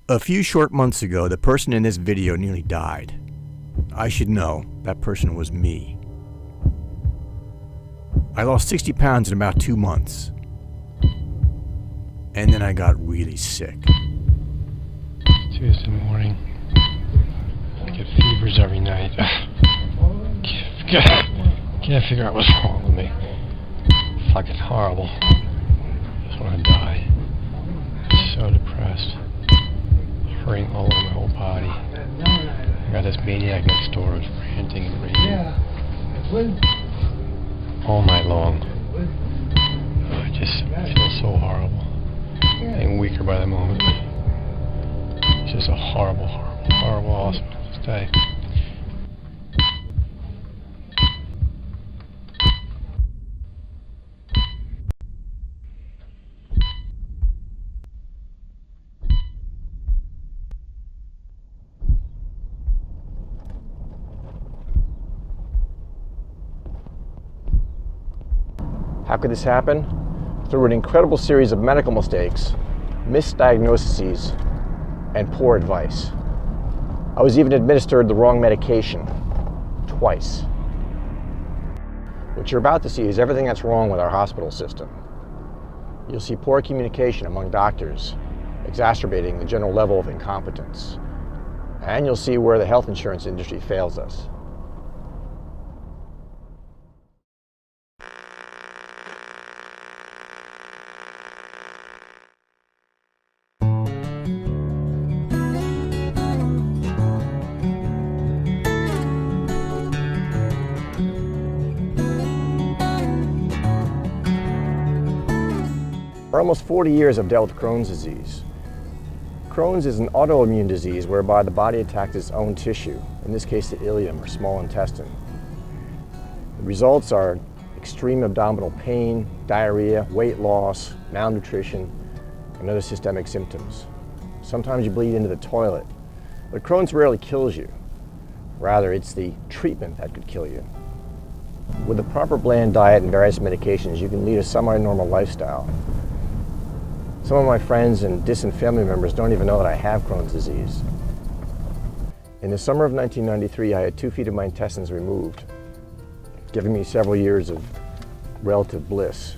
A few short months ago, the person in this video nearly died. I should know, that person was me. I lost 60 pounds in about 2 months. And then I got really sick. Tuesday morning. I get fevers every night. Can't figure out what's wrong with me. It's fucking horrible. I just want to die. So depressed. Hurting all over my whole body. I got this maniac next door who's ranting and raving all night long. I just feel so horrible. Getting weaker by the moment. It's just a horrible hospital stay. How could this happen? Through an incredible series of medical mistakes, misdiagnoses, and poor advice. I was even administered the wrong medication twice. What you're about to see is everything that's wrong with our hospital system. You'll see poor communication among doctors, exacerbating the general level of incompetence. And you'll see where the health insurance industry fails us. For almost 40 years, I've dealt with Crohn's disease. Crohn's is an autoimmune disease whereby the body attacks its own tissue, in this case the ileum or small intestine. The results are extreme abdominal pain, diarrhea, weight loss, malnutrition, and other systemic symptoms. Sometimes you bleed into the toilet, but Crohn's rarely kills you. Rather, it's the treatment that could kill you. With a proper bland diet and various medications, you can lead a semi-normal lifestyle. Some of my friends and distant family members don't even know that I have Crohn's disease. In the summer of 1993, I had 2 feet of my intestines removed, giving me several years of relative bliss.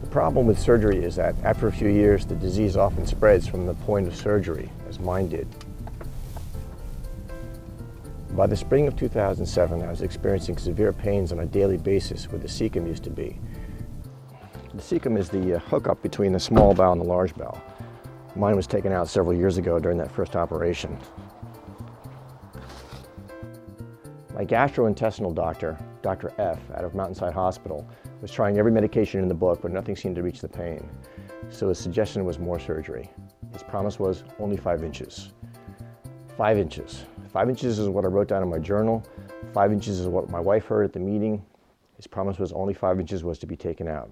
The problem with surgery is that after a few years, the disease often spreads from the point of surgery, as mine did. By the spring of 2007, I was experiencing severe pains on a daily basis where the cecum used to be. The cecum is the hookup between the small bowel and the large bowel. Mine was taken out several years ago during that first operation. My gastrointestinal doctor, Dr. F, out of Mountainside Hospital, was trying every medication in the book, but nothing seemed to reach the pain. So his suggestion was more surgery. His promise was only 5 inches. 5 inches. 5 inches is what I wrote down in my journal. 5 inches is what my wife heard at the meeting. His promise was only 5 inches was to be taken out.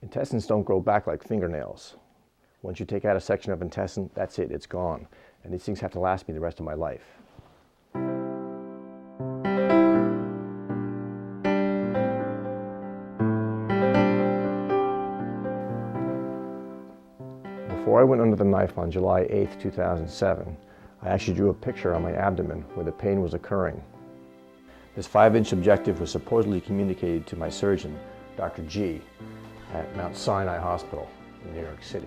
Intestines don't grow back like fingernails. Once you take out a section of intestine, that's it, it's gone. And these things have to last me the rest of my life. Before I went under the knife on July 8th, 2007, I actually drew a picture on my abdomen where the pain was occurring. This 5-inch objective was supposedly communicated to my surgeon, Dr. G, at Mount Sinai Hospital in New York City.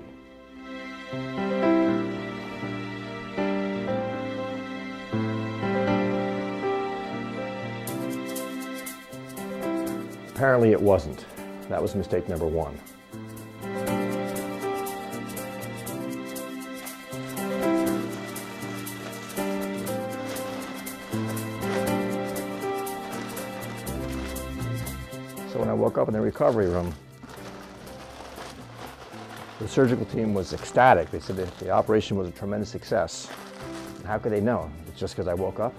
Apparently it wasn't. That was mistake number 1. So when I woke up in the recovery room, the surgical team was ecstatic. They said that the operation was a tremendous success. And how could they know? It's just because I woke up?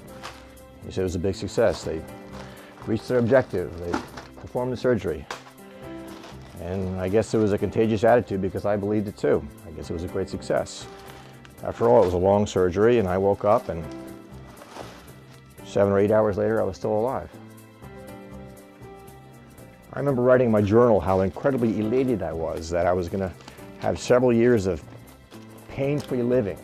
They said it was a big success. They reached their objective. They performed the surgery. And I guess it was a contagious attitude because I believed it too. I guess it was a great success. After all, it was a long surgery and I woke up and 7 or 8 hours later I was still alive. I remember writing in my journal how incredibly elated I was that I was going to have several years of pain-free living.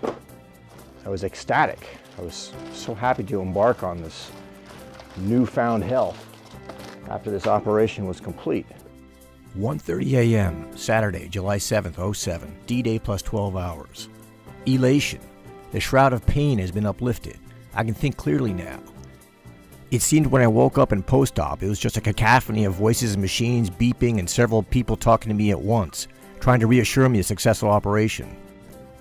I was ecstatic. I was so happy to embark on this newfound health after this operation was complete. 1:30 a.m., Saturday, July 7th, 07, D-Day plus 12 hours. Elation. The shroud of pain has been uplifted. I can think clearly now. It seemed when I woke up in post-op, it was just a cacophony of voices and machines beeping and several people talking to me at once, trying to reassure me of a successful operation.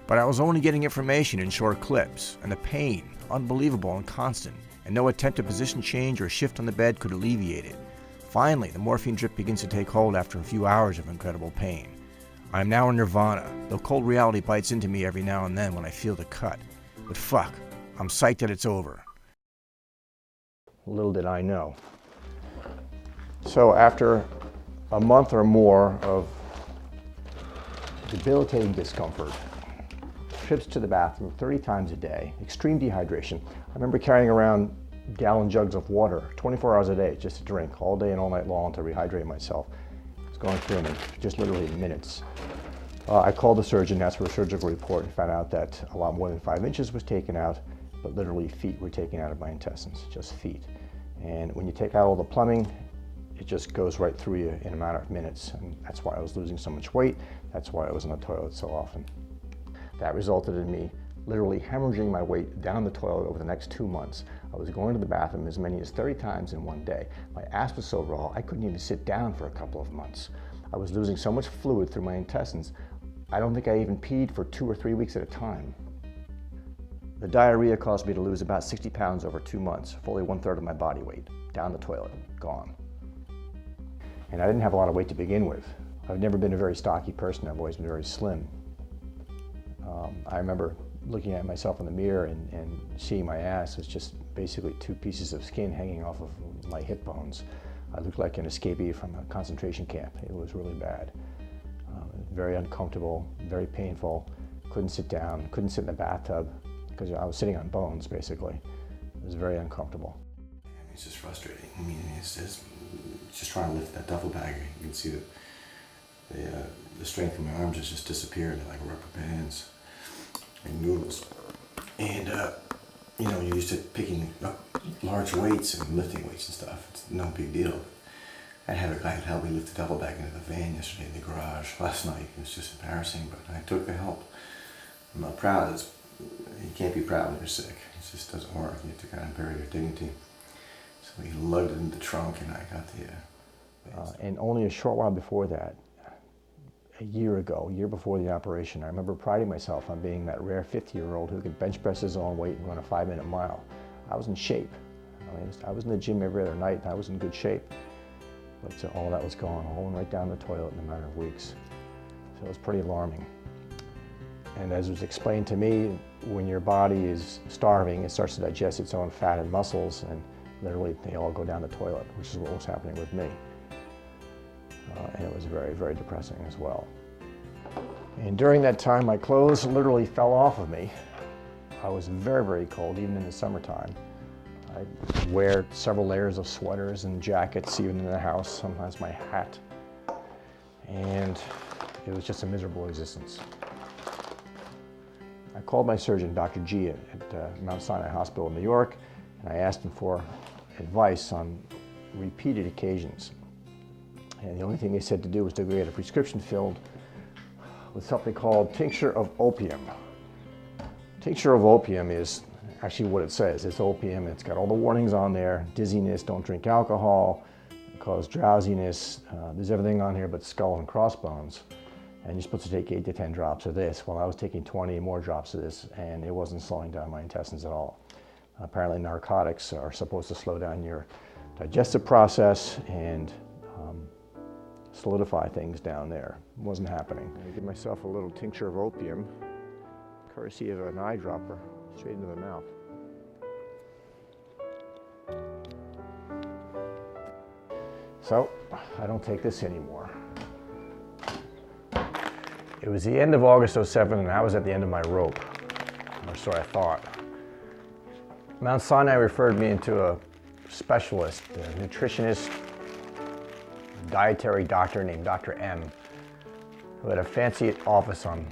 But I was only getting information in short clips, and the pain, unbelievable and constant, and no attempt at position change or shift on the bed could alleviate it. Finally, the morphine drip begins to take hold after a few hours of incredible pain. I am now in nirvana, though cold reality bites into me every now and then when I feel the cut. But fuck, I'm psyched that it's over. Little did I know. So after a month or more of debilitating discomfort, trips to the bathroom 30 times a day, extreme dehydration. I remember carrying around gallon jugs of water 24 hours a day just to drink all day and all night long to rehydrate myself. It's going through me just literally in minutes. I called the surgeon, asked for a surgical report, and found out that a lot more than 5 inches was taken out, but literally feet were taken out of my intestines, just feet. And when you take out all the plumbing, it just goes right through you in a matter of minutes. And that's why I was losing so much weight. That's why I was in the toilet so often. That resulted in me literally hemorrhaging my weight down the toilet over the next 2 months. I was going to the bathroom as many as 30 times in one day. My ass was so raw, I couldn't even sit down for a couple of months. I was losing so much fluid through my intestines, I don't think I even peed for 2 or 3 weeks at a time. The diarrhea caused me to lose about 60 pounds over 2 months, fully 1/3 of my body weight, down the toilet, gone. And I didn't have a lot of weight to begin with. I've never been a very stocky person, I've always been very slim. I remember looking at myself in the mirror and seeing my ass was just basically 2 pieces of skin hanging off of my hip bones. I looked like an escapee from a concentration camp. It was really bad. Very uncomfortable, very painful. Couldn't sit down, couldn't sit in the bathtub because I was sitting on bones basically. It was very uncomfortable. It's just frustrating. I mean, it's just trying to lift that duffel bag. You can see that the strength of my arms has just disappeared like rubber bands and noodles. And you know, you're used to picking up large weights and lifting weights and stuff. It's no big deal. I had a guy that helped me lift the duffel bag into the van yesterday in the garage last night. It was just embarrassing, but I took the help. I'm not proud. You can't be proud when you're sick. It just doesn't work. You have to kind of bury your dignity. So he lugged it in the trunk, and I got the. And only a short while before that, a year before the operation, I remember priding myself on being that rare 50-year-old who could bench press his own weight and run a 5-minute mile. I was in shape. I mean, I was in the gym every other night, and I was in good shape. But all that was gone, all went right down the toilet in a matter of weeks. So it was pretty alarming. And as was explained to me, when your body is starving, it starts to digest its own fat and muscles, and literally they all go down the toilet, which is what was happening with me. And it was very, very depressing as well. And during that time, my clothes literally fell off of me. I was very, very cold, even in the summertime. I wear several layers of sweaters and jackets, even in the house, sometimes my hat. And it was just a miserable existence. I called my surgeon, Dr. G, at Mount Sinai Hospital in New York, and I asked him for advice on repeated occasions. And the only thing they said to do was to go get a prescription filled with something called tincture of opium. Tincture of opium is actually what it says. It's opium, it's got all the warnings on there: dizziness, don't drink alcohol, cause drowsiness. There's everything on here but skull and crossbones. And you're supposed to take 8 to 10 drops of this. Well, I was taking 20 more drops of this, and it wasn't slowing down my intestines at all. Apparently narcotics are supposed to slow down your digestive process and solidify things down there. It wasn't happening. I give myself a little tincture of opium, courtesy of an eyedropper, straight into the mouth. So, I don't take this anymore. It was the end of August '07, and I was at the end of my rope, or so I thought. Mount Sinai referred me into a specialist, a nutritionist, dietary doctor named Dr. M, who had a fancy office on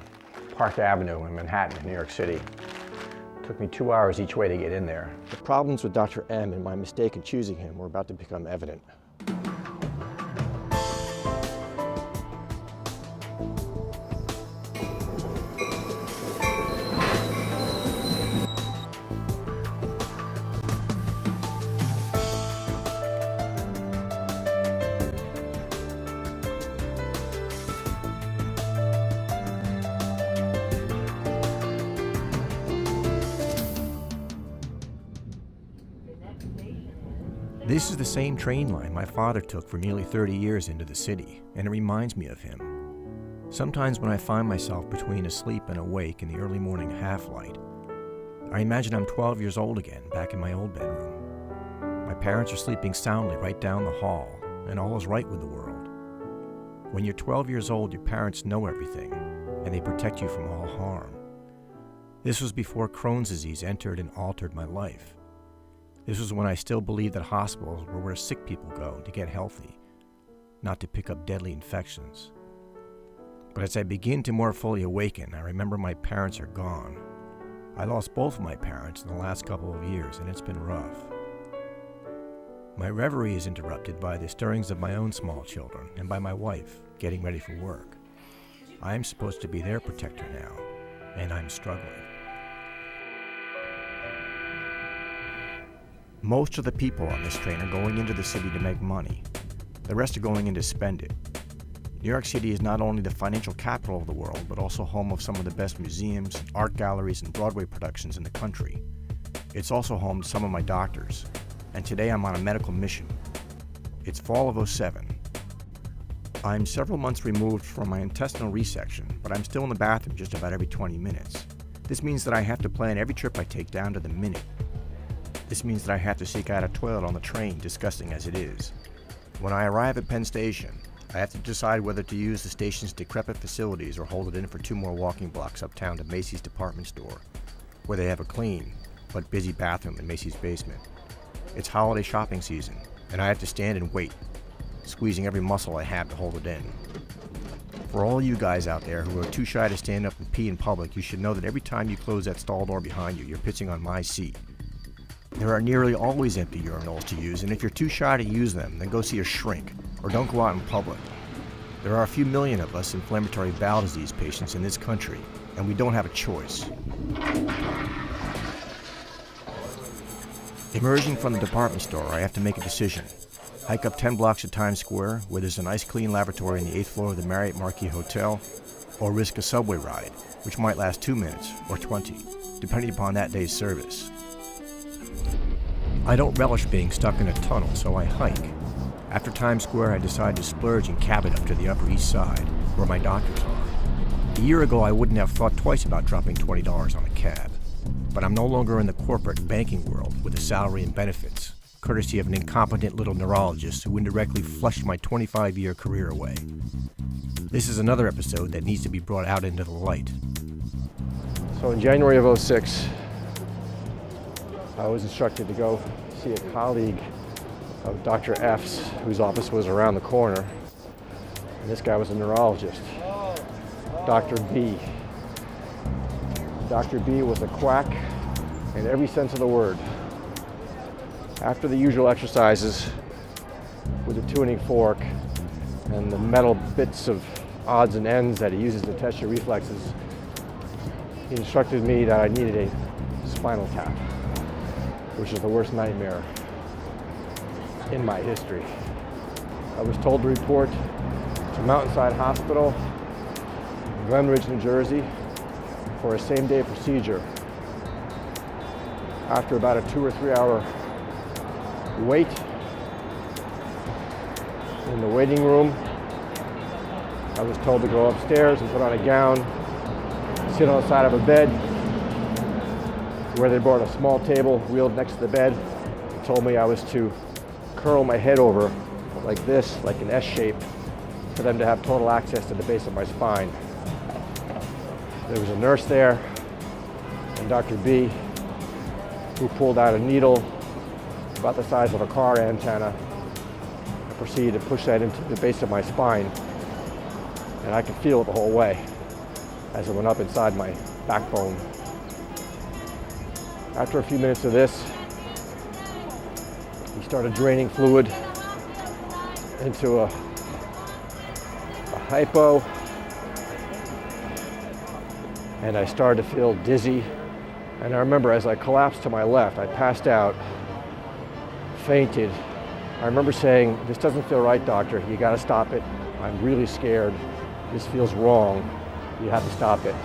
Park Avenue in Manhattan, New York City. It took me 2 hours each way to get in there. The problems with Dr. M and my mistake in choosing him were about to become evident. This is the same train line my father took for nearly 30 years into the city, and it reminds me of him. Sometimes when I find myself between asleep and awake in the early morning half-light, I imagine I'm 12 years old again, back in my old bedroom. My parents are sleeping soundly right down the hall, and all is right with the world. When you're 12 years old, your parents know everything, and they protect you from all harm. This was before Crohn's disease entered and altered my life. This was when I still believed that hospitals were where sick people go to get healthy, not to pick up deadly infections. But as I begin to more fully awaken, I remember my parents are gone. I lost both of my parents in the last couple of years, and it's been rough. My reverie is interrupted by the stirrings of my own small children and by my wife getting ready for work. I am supposed to be their protector now, and I'm struggling. Most of the people on this train are going into the city to make money. The rest are going in to spend it. New York City is not only the financial capital of the world, but also home of some of the best museums, art galleries, and Broadway productions in the country. It's also home to some of my doctors, and today I'm on a medical mission. It's fall of '07. I'm several months removed from my intestinal resection, but I'm still in the bathroom just about every 20 minutes. This means that I have to plan every trip I take down to the minute. This means that I have to seek out a toilet on the train, disgusting as it is. When I arrive at Penn Station, I have to decide whether to use the station's decrepit facilities or hold it in for 2 more walking blocks uptown to Macy's department store, where they have a clean but busy bathroom in Macy's basement. It's holiday shopping season, and I have to stand and wait, squeezing every muscle I have to hold it in. For all you guys out there who are too shy to stand up and pee in public, you should know that every time you close that stall door behind you, you're pissing on my seat. There are nearly always empty urinals to use, and if you're too shy to use them, then go see a shrink, or don't go out in public. There are a few million of us inflammatory bowel disease patients in this country, and we don't have a choice. Emerging from the department store, I have to make a decision. Hike up 10 blocks to Times Square, where there's a nice clean lavatory on the 8th floor of the Marriott Marquis Hotel, or risk a subway ride, which might last 2 minutes or 20, depending upon that day's service. I don't relish being stuck in a tunnel, so I hike. After Times Square, I decide to splurge and cab it up to the Upper East Side, where my doctors are. A year ago, I wouldn't have thought twice about dropping $20 on a cab. But I'm no longer in the corporate banking world with a salary and benefits, courtesy of an incompetent little neurologist who indirectly flushed my 25-year career away. This is another episode that needs to be brought out into the light. So in January of '06, I was instructed to go see a colleague of Dr. F's, whose office was around the corner. And this guy was a neurologist, Dr. B. Dr. B was a quack in every sense of the word. After the usual exercises with the tuning fork and the metal bits of odds and ends that he uses to test your reflexes, he instructed me that I needed a spinal tap, which is the worst nightmare in my history. I was told to report to Mountainside Hospital in Glen Ridge, New Jersey, for a same-day procedure. After about a 2 or 3 hour wait in the waiting room, I was told to go upstairs and put on a gown, sit on the side of a bed, where they brought a small table wheeled next to the bed. They told me I was to curl my head over like this, like an S shape, for them to have total access to the base of my spine. There was a nurse there, and Dr. B, who pulled out a needle about the size of a car antenna I proceeded to push that into the base of my spine, and I could feel it the whole way as it went up inside my backbone. After a few minutes of this, he started draining fluid into a hypo, and I started to feel dizzy. And I remember as I collapsed to my left, I passed out, fainted. I remember saying, "This doesn't feel right, doctor. You got to stop it. I'm really scared. This feels wrong. You have to stop it."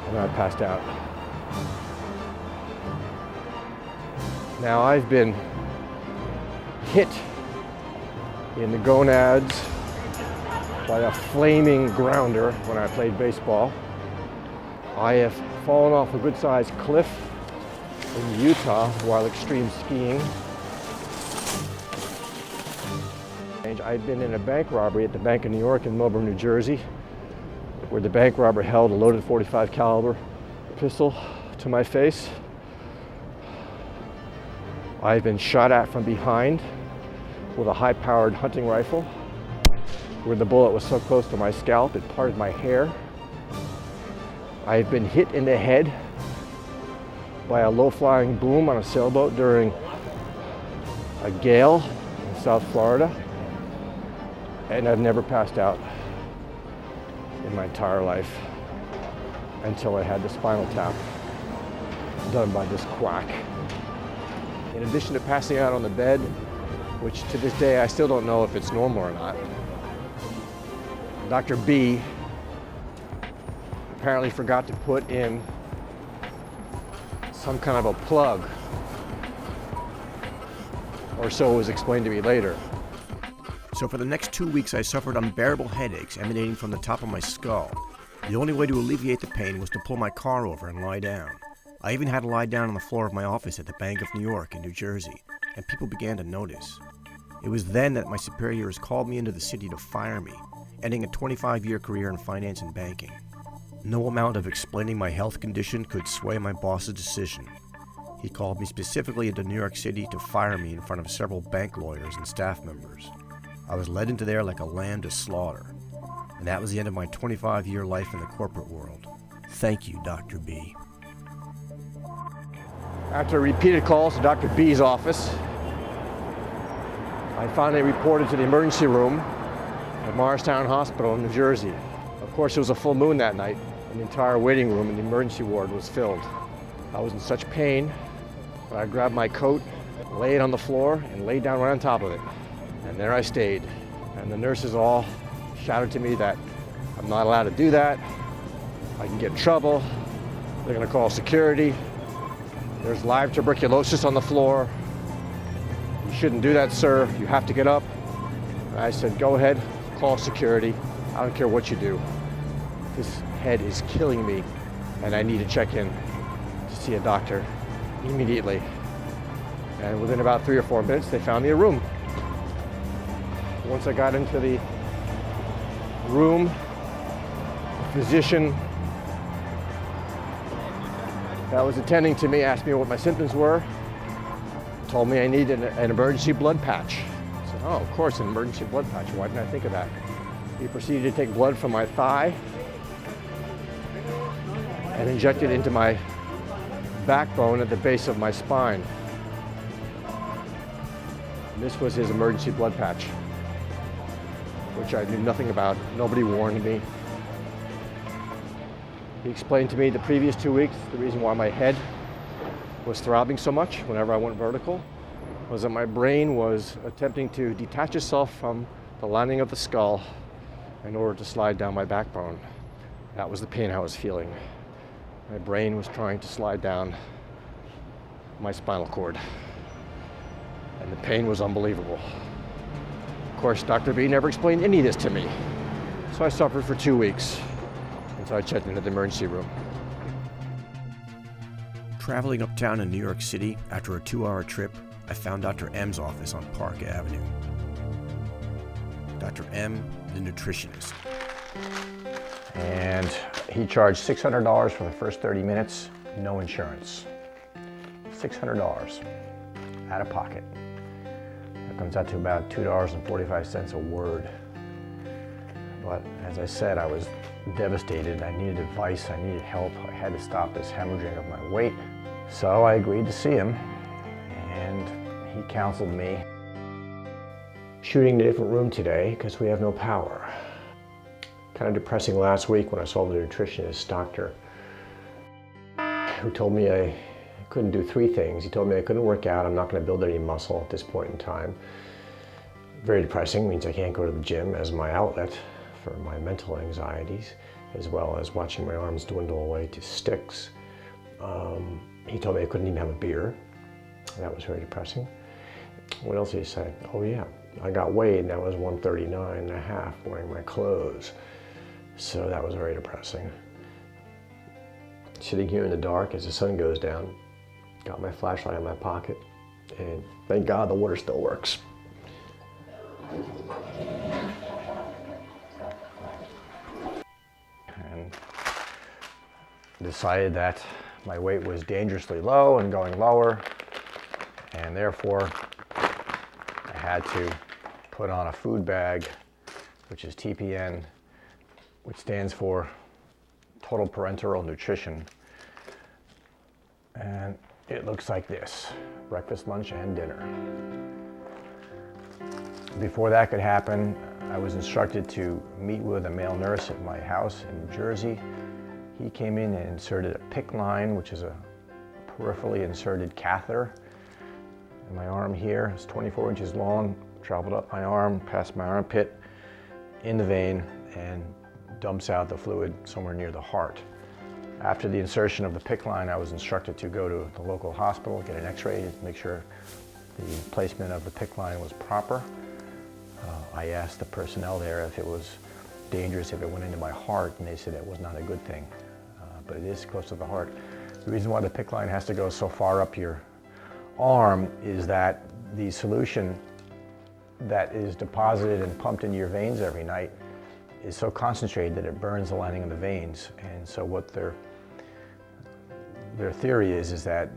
And then I passed out. Now I've been hit in the gonads by a flaming grounder when I played baseball. I have fallen off a good-sized cliff in Utah while extreme skiing. I've been in a bank robbery at the Bank of New York in Melbourne, New Jersey, where the bank robber held a loaded .45 caliber pistol to my face. I've been shot at from behind with a high-powered hunting rifle, where the bullet was so close to my scalp it parted my hair. I've been hit in the head by a low-flying boom on a sailboat during a gale in South Florida, and I've never passed out in my entire life until I had the spinal tap done by this quack. In addition to passing out on the bed, which to this day I still don't know if it's normal or not, Dr. B apparently forgot to put in some kind of a plug, or so it was explained to me later. So for the next 2 weeks, I suffered unbearable headaches emanating from the top of my skull. The only way to alleviate the pain was to pull my car over and lie down. I even had to lie down on the floor of my office at the Bank of New York in New Jersey, and people began to notice. It was then that my superiors called me into the city to fire me, ending a 25-year career in finance and banking. No amount of explaining my health condition could sway my boss's decision. He called me specifically into New York City to fire me in front of several bank lawyers and staff members. I was led into there like a lamb to slaughter, and that was the end of my 25-year life in the corporate world. Thank you, Dr. B. After repeated calls to Dr. B's office, I finally reported to the emergency room at Morristown Hospital in New Jersey. Of course, it was a full moon that night, and the entire waiting room in the emergency ward was filled. I was in such pain that I grabbed my coat, laid on the floor, and laid down right on top of it. And there I stayed. And the nurses all shouted to me that I'm not allowed to do that. I can get in trouble. They're gonna call security. There's live tuberculosis on the floor. You shouldn't do that, sir. You have to get up. And I said, go ahead, call security. I don't care what you do. This head is killing me, and I need to check in to see a doctor immediately. And within about 3 or 4 minutes, they found me a room. Once I got into the room, the physician that was attending to me asked me what my symptoms were, told me I needed an emergency blood patch. I said, oh, of course, an emergency blood patch. Why didn't I think of that? He proceeded to take blood from my thigh and inject it into my backbone at the base of my spine. And this was his emergency blood patch, which I knew nothing about. Nobody warned me. He explained to me the previous 2 weeks, the reason why my head was throbbing so much whenever I went vertical was that my brain was attempting to detach itself from the lining of the skull in order to slide down my backbone. That was the pain I was feeling. My brain was trying to slide down my spinal cord, and the pain was unbelievable. Of course, Dr. B never explained any of this to me, so I suffered for 2 weeks until I checked into the emergency room. Traveling uptown in New York City after a 2-hour trip, I found Dr. M's office on Park Avenue. Dr. M, the nutritionist. And he charged $600 for the first 30 minutes, no insurance. $600 out of pocket. That comes out to about $2.45 a word. But as I said, I was devastated. I needed advice, I needed help. I had to stop this hemorrhaging of my weight. So I agreed to see him, and he counseled me. Shooting in a different room today because we have no power. Kind of depressing last week when I saw the nutritionist doctor who told me I couldn't do 3 things. He told me I couldn't work out, I'm not going to build any muscle at this point in time. Very depressing, means I can't go to the gym as my outlet for my mental anxieties, as well as watching my arms dwindle away to sticks. He told me I couldn't even have a beer. That was very depressing. What else did he say? Oh yeah, I got weighed and I was 139.5 wearing my clothes. So that was very depressing. Sitting here in the dark as the sun goes down, got my flashlight in my pocket, and thank God the water still works. And decided that my weight was dangerously low and going lower, and therefore I had to put on a food bag, which is TPN, which stands for Total Parenteral Nutrition. And it looks like this: breakfast, lunch, and dinner. Before that could happen, I was instructed to meet with a male nurse at my house in New Jersey. He came in and inserted a PICC line, which is a peripherally inserted catheter in my arm here. It's 24 inches long, traveled up my arm, past my armpit, in the vein, and dumps out the fluid somewhere near the heart. After the insertion of the PICC line, I was instructed to go to the local hospital, get an x-ray to make sure the placement of the PICC line was proper. I asked the personnel there if it was dangerous if it went into my heart, and they said it was not a good thing, but it is close to the heart. The reason why the PICC line has to go so far up your arm is that the solution that is deposited and pumped into your veins every night is so concentrated that it burns the lining of the veins. And so what their theory is that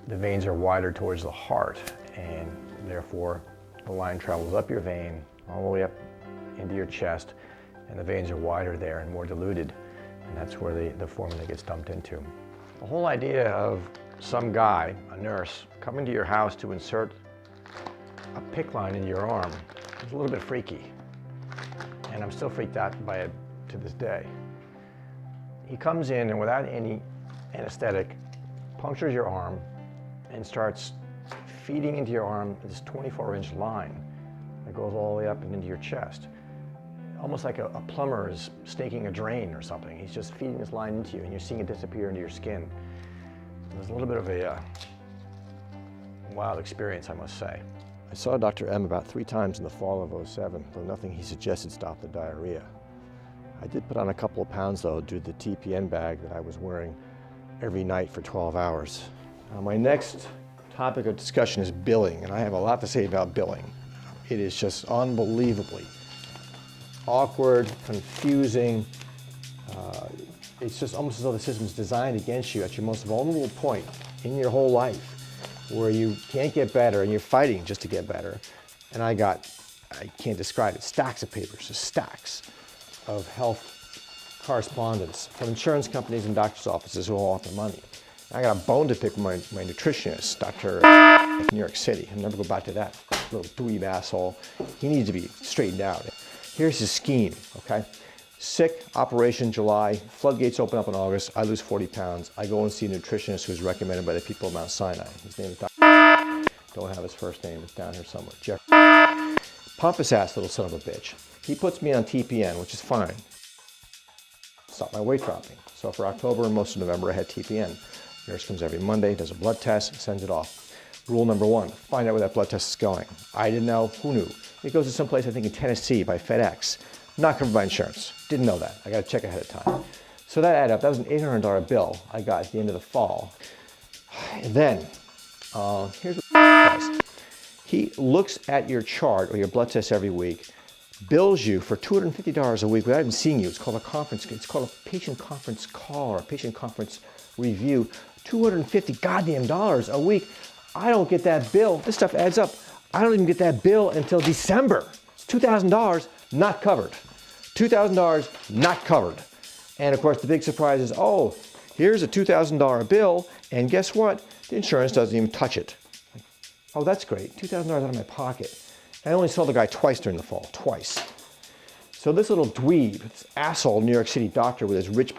the veins are wider towards the heart, and therefore the line travels up your vein all the way up into your chest, and the veins are wider there and more diluted, and that's where the formula gets dumped into. The whole idea of some guy, a nurse, coming to your house to insert a PICC line into your arm is a little bit freaky, and I'm still freaked out by it to this day. He comes in and without any anesthetic punctures your arm and starts feeding into your arm this 24-inch line that goes all the way up and into your chest. Almost like a plumber is snaking a drain or something. He's just feeding this line into you, and you're seeing it disappear into your skin. It was a little bit of a wild experience, I must say. I saw Dr. M about 3 times in the fall of '07, though nothing he suggested stopped the diarrhea. I did put on a couple of pounds, though, due to the TPN bag that I was wearing every night for 12 hours. My next topic of discussion is billing, and I have a lot to say about billing. It is just unbelievably awkward, confusing. It's just almost as though the system's designed against you at your most vulnerable point in your whole life, where you can't get better and you're fighting just to get better. And I can't describe it, stacks of papers, just stacks of health correspondence from insurance companies and doctor's offices who all want their money. I got a bone to pick with my nutritionist, Dr. in New York City. I'll never go back to that little dweeb asshole. He needs to be straightened out. Here's his scheme, okay? Sick, operation July, floodgates open up in August, I lose 40 pounds. I go and see a nutritionist who's recommended by the people of Mount Sinai. His name is Dr. Don't have his first name, it's down here somewhere. Jeff. Pompous ass little son of a bitch. He puts me on TPN, which is fine. Stop my weight dropping. So for October and most of November, I had TPN. Nurse comes every Monday, does a blood test, sends it off. Rule number 1, find out where that blood test is going. I didn't know, who knew? It goes to someplace, I think in Tennessee by FedEx. Not covered by insurance. Didn't know that. I got to check ahead of time. So that added up. That was an $800 bill I got at the end of the fall. And then, here's what he does. He looks at your chart or your blood test every week, bills you for $250 a week without even seeing you. It's called a conference. It's called a patient conference call or a patient conference review. $250 goddamn dollars a week. I don't get that bill. This stuff adds up. I don't even get that bill until December. It's $2,000 not covered. $2,000 not covered. And of course, the big surprise is, oh, here's a $2,000 bill, and guess what? The insurance doesn't even touch it. Oh, that's great, $2,000 out of my pocket. I only saw the guy twice during the fall, twice. So this little dweeb, this asshole New York City doctor with his rich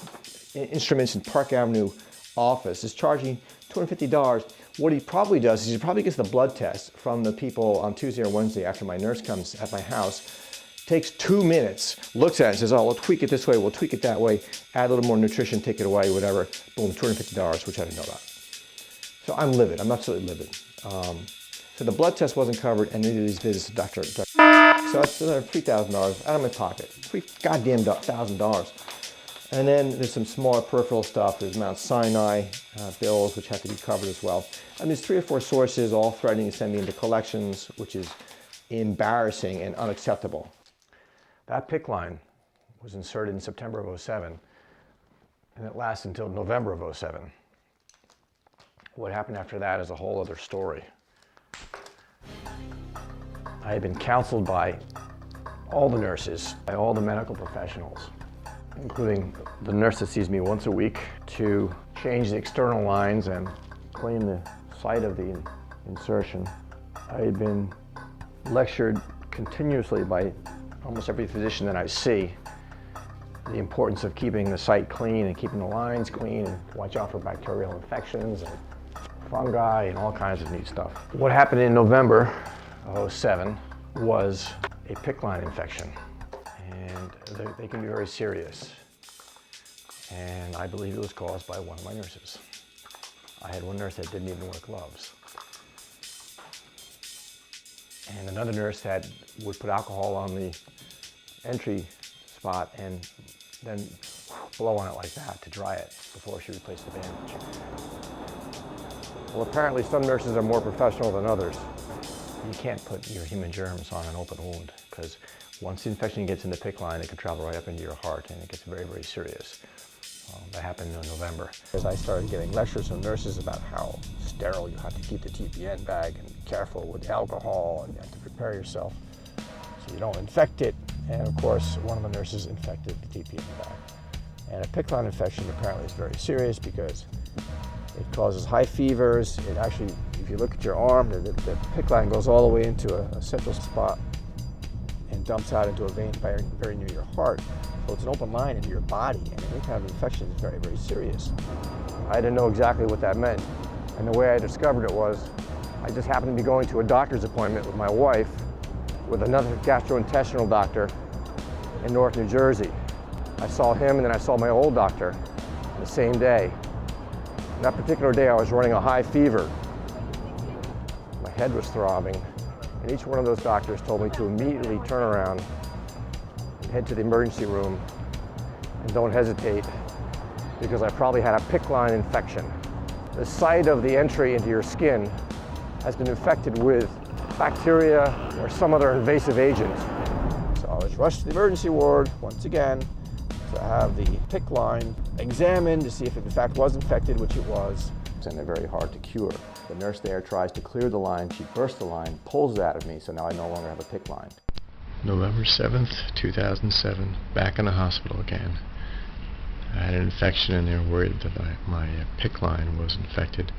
instruments in Park Avenue office is charging $250. What he probably does is he probably gets the blood test from the people on Tuesday or Wednesday after my nurse comes at my house, takes 2 minutes, looks at it and says, oh, we'll tweak it this way, we'll tweak it that way, add a little more nutrition, take it away, whatever. Boom, $250, which I didn't know about. So I'm livid, I'm absolutely livid. So the blood test wasn't covered, and neither of these visits to Dr. So that's another $3,000 out of my pocket, $3,000. And then there's some smaller peripheral stuff. There's Mount Sinai bills, which have to be covered as well. And there's 3 or 4 sources all threatening to send me into collections, which is embarrassing and unacceptable. That PICC line was inserted in September of 2007, and it lasted until November of 2007. What happened after that is a whole other story. I had been counseled by all the nurses, by all the medical professionals, including the nurse that sees me once a week, to change the external lines and clean the site of the insertion. I had been lectured continuously by almost every physician that I see the importance of keeping the site clean and keeping the lines clean and watch out for bacterial infections and fungi and all kinds of neat stuff. What happened in November of 2007 was a PICC line infection. And they can be very serious. And I believe it was caused by one of my nurses. I had one nurse that didn't even wear gloves. And another nurse that would put alcohol on the entry spot and then blow on it like that to dry it before she replaced the bandage. Well, apparently some nurses are more professional than others. You can't put your human germs on an open wound because once the infection gets in the PICC line, it can travel right up into your heart and it gets very, very serious. That happened in November. As I started getting lectures from nurses about how sterile you have to keep the TPN bag and be careful with alcohol and you have to prepare yourself so you don't infect it. And of course, one of the nurses infected the TPN bag. And a PICC line infection apparently is very serious because it causes high fevers. It actually, if you look at your arm, the PICC line goes all the way into a central spot and dumps out into a vein very, very near your heart. So it's an open line into your body, and any kind of infection is very, very serious. I didn't know exactly what that meant. And the way I discovered it was, I just happened to be going to a doctor's appointment with my wife with another gastrointestinal doctor in North New Jersey. I saw him and then I saw my old doctor the same day. And that particular day I was running a high fever. My head was throbbing. And each one of those doctors told me to immediately turn around and head to the emergency room and don't hesitate because I probably had a PICC line infection. The site of the entry into your skin has been infected with bacteria or some other invasive agent. So I was rushed to the emergency ward once again to have the PICC line examined to see if it in fact was infected, which it was. And they're very hard to cure. The nurse there tries to clear the line, she bursts the line, pulls it out of me, so now I no longer have a PICC line. November 7th, 2007, back in the hospital again. I had an infection and they were worried that my PICC line was infected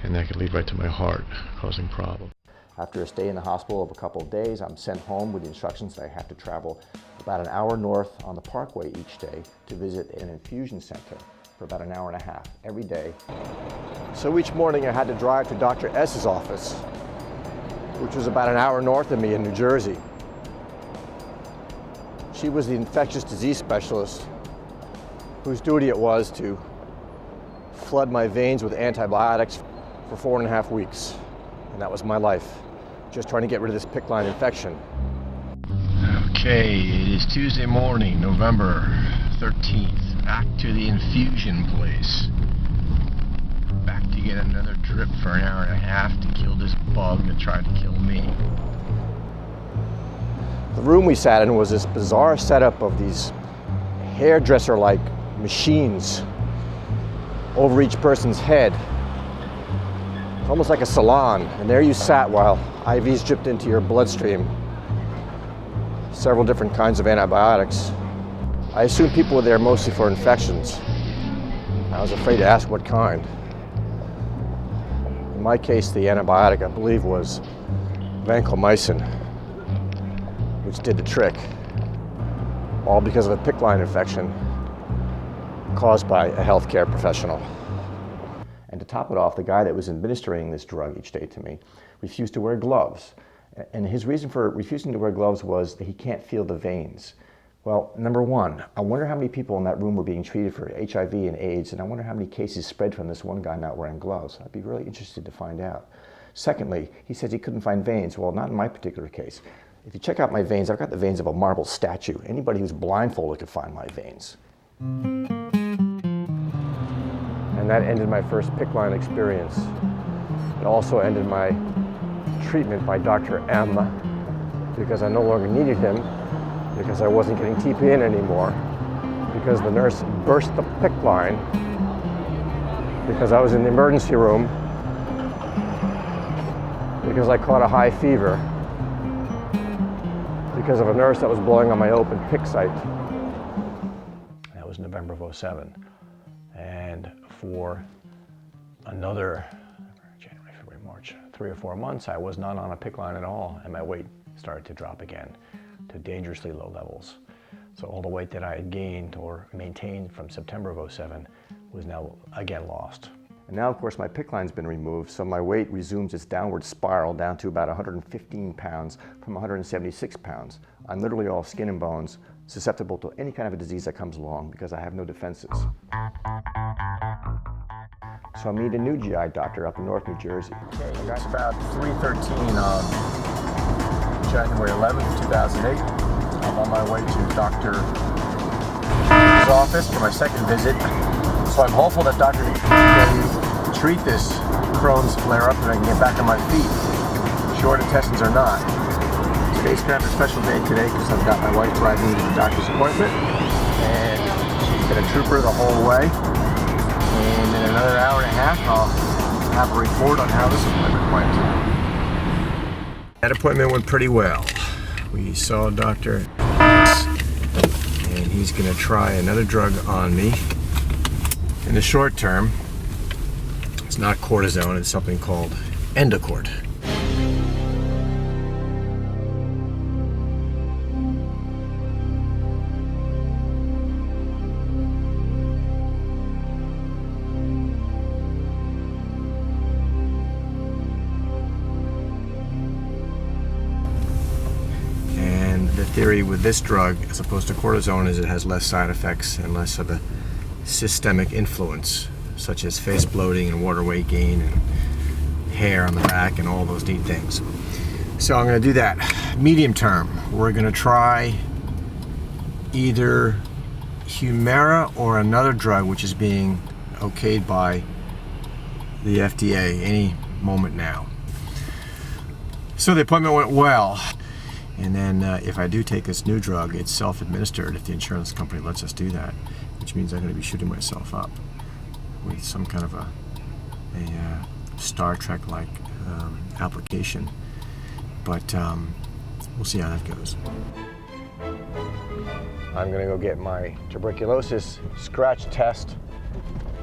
and that could lead right to my heart, causing problems. After a stay in the hospital of a couple of days, I'm sent home with the instructions that I have to travel about an hour north on the Parkway each day to visit an infusion center for about an hour and a half every day. So each morning I had to drive to Dr. S's office, which was about an hour north of me in New Jersey. She was the infectious disease specialist whose duty it was to flood my veins with antibiotics for 4.5 weeks. And that was my life, just trying to get rid of this PICC line infection. Okay, it is Tuesday morning, November 13th. Back to the infusion place. Back to get another drip for an hour and a half to kill this bug that tried to kill me. The room we sat in was this bizarre setup of these hairdresser-like machines over each person's head. almost like a salon, and there you sat while IVs dripped into your bloodstream. Several different kinds of antibiotics. I assumed people were there mostly for infections. I was afraid to ask what kind. In my case, the antibiotic, I believe, was vancomycin, which did the trick, all because of a PICC line infection caused by a healthcare professional. And to top it off, the guy that was administering this drug each day to me refused to wear gloves. And his reason for refusing to wear gloves was that he can't feel the veins. Well, number one, I wonder how many people in that room were being treated for HIV and AIDS, and I wonder how many cases spread from this one guy not wearing gloves. I'd be really interested to find out. Secondly, he says he couldn't find veins. Well, not in my particular case. If you check out my veins, I've got the veins of a marble statue. Anybody who's blindfolded could find my veins. And that ended my first PICC line experience. It also ended my treatment by Dr. M, because I no longer needed him, because I wasn't getting TPN anymore, because the nurse burst the PICC line, because I was in the emergency room, because I caught a high fever, because of a nurse that was blowing on my open PICC site. That was November of '07. And for another January, February, March, 3 or 4 months, I was not on a PICC line at all, and my weight started to drop again to dangerously low levels. So all the weight that I had gained or maintained from September of '07 was now again lost. And now, of course, my PICC line's been removed, so my weight resumes its downward spiral down to about 115 pounds from 176 pounds. I'm literally all skin and bones, susceptible to any kind of a disease that comes along because I have no defenses. So I meet a new GI doctor up in North New Jersey. Okay, that's about 3:13 on January 11th, 2008. I'm on my way to Dr. office for my second visit. So I'm hopeful that Dr. can treat this Crohn's flare-up and I can get back on my feet. Short intestines are not. Today's kind of a special day today because I've got my wife driving me to the doctor's appointment, and she's been a trooper the whole way. And in another hour and a half, I'll have a report on how this appointment went. That appointment went pretty well. We saw Dr. and he's going to try another drug on me in the short term. It's not cortisone, it's something called Endocort. The theory with this drug, as opposed to cortisone, is it has less side effects and less of a systemic influence, such as face bloating and water weight gain and hair on the back and all those neat things. So I'm going to do that. Medium term, we're going to try either Humira or another drug which is being okayed by the FDA any moment now. So the appointment went well. And then if I do take this new drug, it's self-administered if the insurance company lets us do that, which means I'm going to be shooting myself up with some kind of a Star Trek-like application. But we'll see how that goes. I'm going to go get my tuberculosis scratch test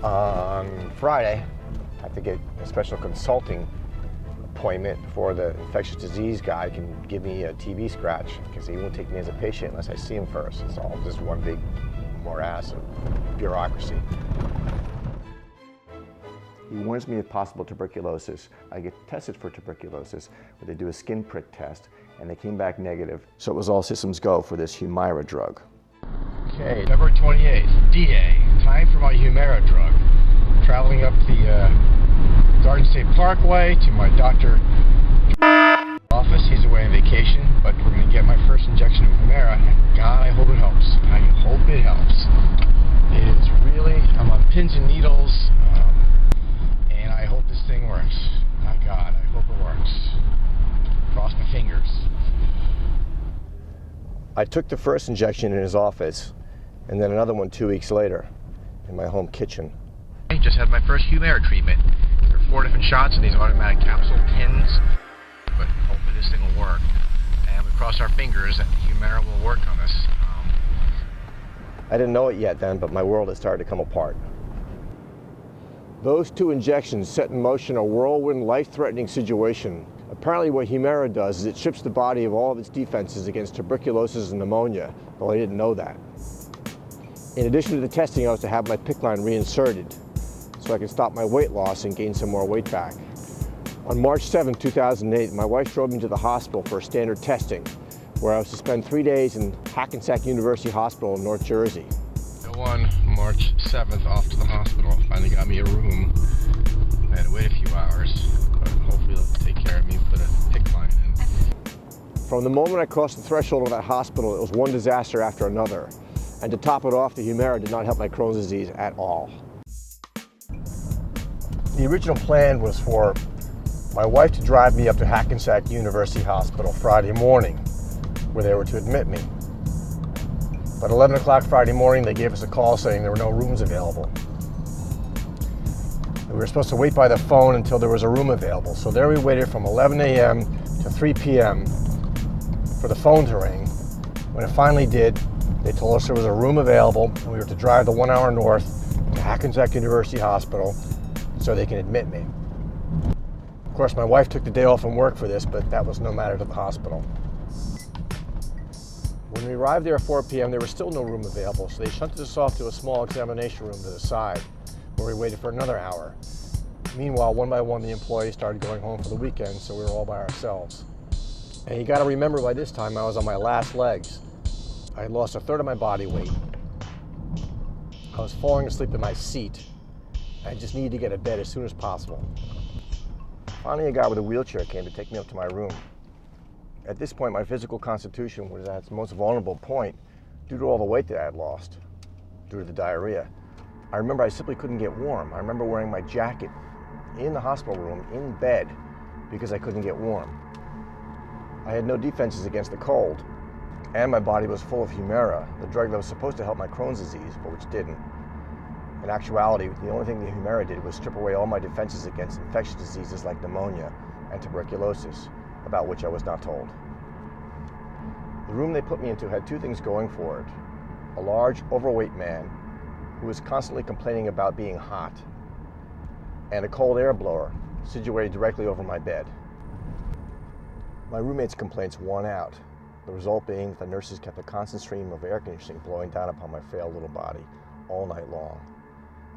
on Friday. I have to get a special consulting appointment before the infectious disease guy can give me a TB scratch, because he won't take me as a patient unless I see him first. It's all just one big morass of bureaucracy. He warns me of possible tuberculosis. I get tested for tuberculosis, but they do a skin prick test, and they came back negative. So it was all systems go for this Humira drug. Okay, February 28th, D-Day. Time for my Humira drug. Traveling up the Garden State Parkway to my doctor office. He's away on vacation, but we're going to get my first injection of Humira. God, I hope it helps. I hope it helps. It is really, I'm on pins and needles, and I hope this thing works. My God, I hope it works. Cross my fingers. I took the first injection in his office, and then another one 2 weeks later in my home kitchen. I just had my first Humira treatment. They're 4 different shots of these automatic capsule pins, but hopefully this thing will work. And we cross our fingers that Humira will work on this. I didn't know it yet then, but my world had started to come apart. Those 2 injections set in motion a whirlwind, life-threatening situation. Apparently what Humira does is it strips the body of all of its defenses against tuberculosis and pneumonia, though I didn't know that. In addition to the testing, I was to have my PICC line reinserted so I could stop my weight loss and gain some more weight back. On March 7, 2008, my wife drove me to the hospital for standard testing, where I was to spend 3 days in Hackensack University Hospital in North Jersey. On March 7th, off to the hospital. Finally got me a room. I had to wait a few hours, but hopefully they'll take care of me and put a PICC line in. From the moment I crossed the threshold of that hospital, it was one disaster after another. And to top it off, the Humira did not help my Crohn's disease at all. The original plan was for my wife to drive me up to Hackensack University Hospital Friday morning, where they were to admit me. But 11 o'clock Friday morning, they gave us a call saying there were no rooms available. We were supposed to wait by the phone until there was a room available. So there we waited from 11 a.m. to 3 p.m. for the phone to ring. When it finally did, they told us there was a room available and we were to drive the 1 hour north to Hackensack University Hospital so they can admit me. Of course, my wife took the day off from work for this, but that was no matter to the hospital. When we arrived there at 4 p.m., there was still no room available, so they shunted us off to a small examination room to the side, where we waited for another hour. Meanwhile, one by one, the employees started going home for the weekend, so we were all by ourselves. And you gotta remember, by this time, I was on my last legs. I had lost 1/3 of my body weight. I was falling asleep in my seat. I just needed to get to bed as soon as possible. Finally, a guy with a wheelchair came to take me up to my room. At this point, my physical constitution was at its most vulnerable point due to all the weight that I had lost, due to the diarrhea. I remember I simply couldn't get warm. I remember wearing my jacket in the hospital room, in bed, because I couldn't get warm. I had no defenses against the cold, and my body was full of Humira, the drug that was supposed to help my Crohn's disease, but which didn't. In actuality, the only thing the Humira did was strip away all my defenses against infectious diseases like pneumonia and tuberculosis, about which I was not told. The room they put me into had 2 things going for it. A large, overweight man who was constantly complaining about being hot, and a cold air blower situated directly over my bed. My roommate's complaints won out, the result being that the nurses kept a constant stream of air conditioning blowing down upon my frail little body all night long.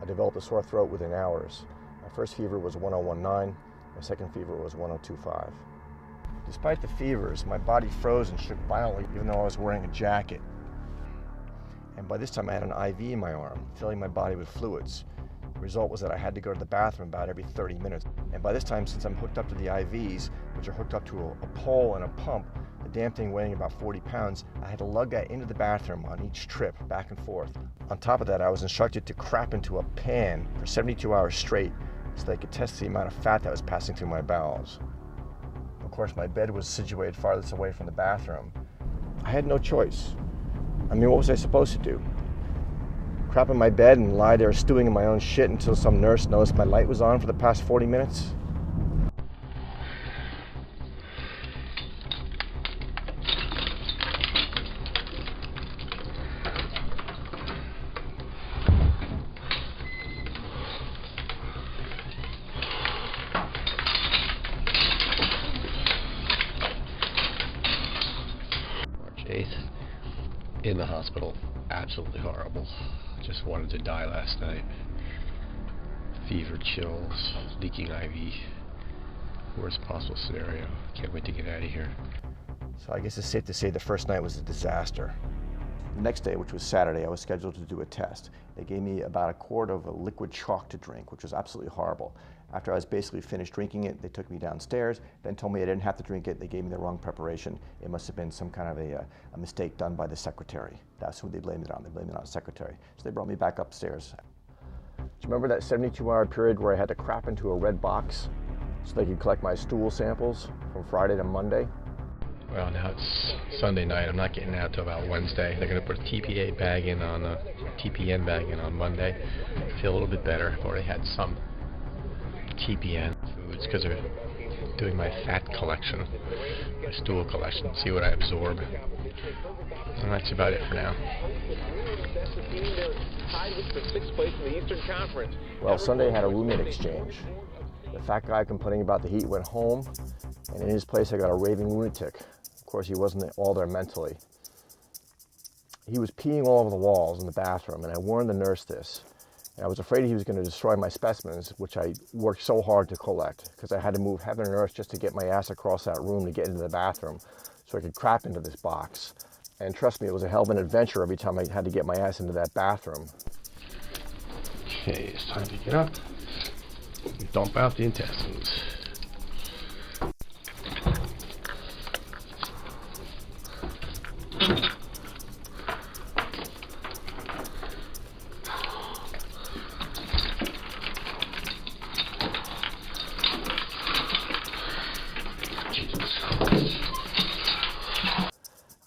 I developed a sore throat within hours. My first fever was 1019, my second fever was 1025. Despite the fevers, my body froze and shook violently even though I was wearing a jacket. And by this time I had an IV in my arm, filling my body with fluids. The result was that I had to go to the bathroom about every 30 minutes. And by this time, since I'm hooked up to the IVs, which are hooked up to a pole and a pump, the damn thing weighing about 40 pounds, I had to lug that into the bathroom on each trip, back and forth. On top of that, I was instructed to crap into a pan for 72 hours straight so they could test the amount of fat that was passing through my bowels. Of course, my bed was situated farthest away from the bathroom. I had no choice. I mean, what was I supposed to do? Crap in my bed and lie there stewing in my own shit until some nurse noticed my light was on for the past 40 minutes? March 8th, in the hospital, absolutely horrible. Just wanted to die last night. Fever, chills, leaking IV. Worst possible scenario. Can't wait to get out of here. So I guess it's safe to say the first night was a disaster. The next day, which was Saturday, I was scheduled to do a test. They gave me about a quart of a liquid chalk to drink, which was absolutely horrible. After I was basically finished drinking it, they took me downstairs, then told me I didn't have to drink it. They gave me the wrong preparation. It must have been some kind of a mistake done by the secretary. That's who they blamed it on. They blamed it on the secretary. So they brought me back upstairs. Do you remember that 72-hour period where I had to crap into a red box so they could collect my stool samples from Friday to Monday? Well, now it's Sunday night. I'm not getting out till about Wednesday. They're going to put a TPN bag in on Monday. I feel a little bit better. I've already had some TPN foods because they're doing my fat collection, my stool collection, see what I absorb. And that's about it for now. Well, Sunday I had a roommate exchange. The fat guy complaining about the heat went home, and in his place I got a raving lunatic. Of course, he wasn't all there mentally. He was peeing all over the walls in the bathroom, and I warned the nurse this. And I was afraid he was going to destroy my specimens, which I worked so hard to collect, because I had to move heaven and earth just to get my ass across that room to get into the bathroom so I could crap into this box. And trust me, it was a hell of an adventure every time I had to get my ass into that bathroom. Okay, it's time to get up and dump out the intestines.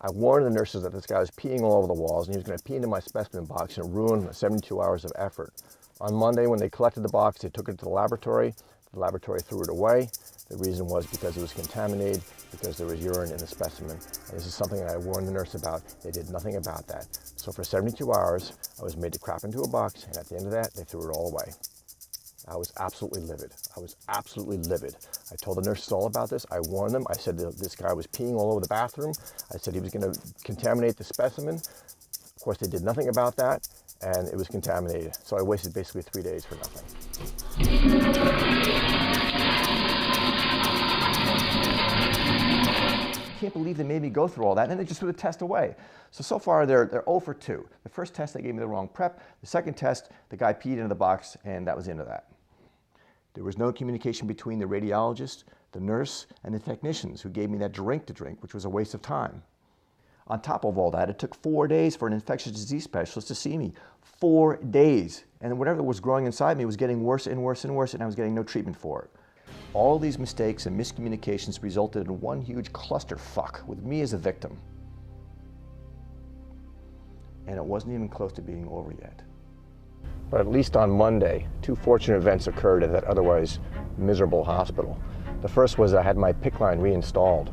I warned the nurses that this guy was peeing all over the walls and he was going to pee into my specimen box and ruin 72 hours of effort. On Monday, when they collected the box, they took it to the laboratory. The laboratory threw it away. The reason was because it was contaminated, because there was urine in the specimen. And this is something that I warned the nurse about. They did nothing about that. So for 72 hours, I was made to crap into a box, and at the end of that, they threw it all away. I was absolutely livid. I was absolutely livid. I told the nurses all about this. I warned them. I said that this guy was peeing all over the bathroom. I said he was going to contaminate the specimen. Of course, they did nothing about that, and it was contaminated. So I wasted basically 3 days for nothing. I can't believe they made me go through all that, and then they just threw the test away. So far, they're 0 for 2. The first test, they gave me the wrong prep. The second test, the guy peed into the box, and that was the end of that. There was no communication between the radiologist, the nurse, and the technicians who gave me that drink to drink, which was a waste of time. On top of all that, it took 4 days for an infectious disease specialist to see me. 4 days. And whatever was growing inside me was getting worse and worse and worse, and I was getting no treatment for it. All these mistakes and miscommunications resulted in one huge clusterfuck with me as a victim. And it wasn't even close to being over yet. But at least on Monday, 2 fortunate events occurred at that otherwise miserable hospital. The first was I had my PICC line reinstalled.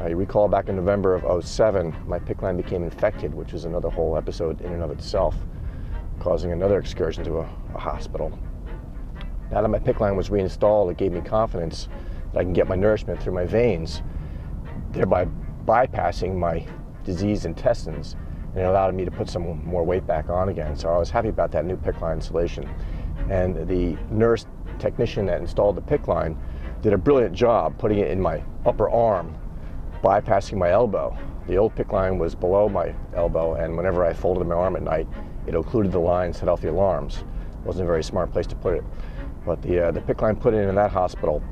You recall back in November of 2007, my PICC line became infected, which was another whole episode in and of itself, causing another excursion to a hospital. Now that my PICC line was reinstalled, it gave me confidence that I can get my nourishment through my veins, thereby bypassing my diseased intestines, and it allowed me to put some more weight back on again. So I was happy about that new PICC line installation. And the nurse technician that installed the PICC line did a brilliant job putting it in my upper arm, bypassing my elbow. The old PICC line was below my elbow, and whenever I folded my arm at night, it occluded the line, set off the alarms. It wasn't a very smart place to put it. But the PICC line put in that hospital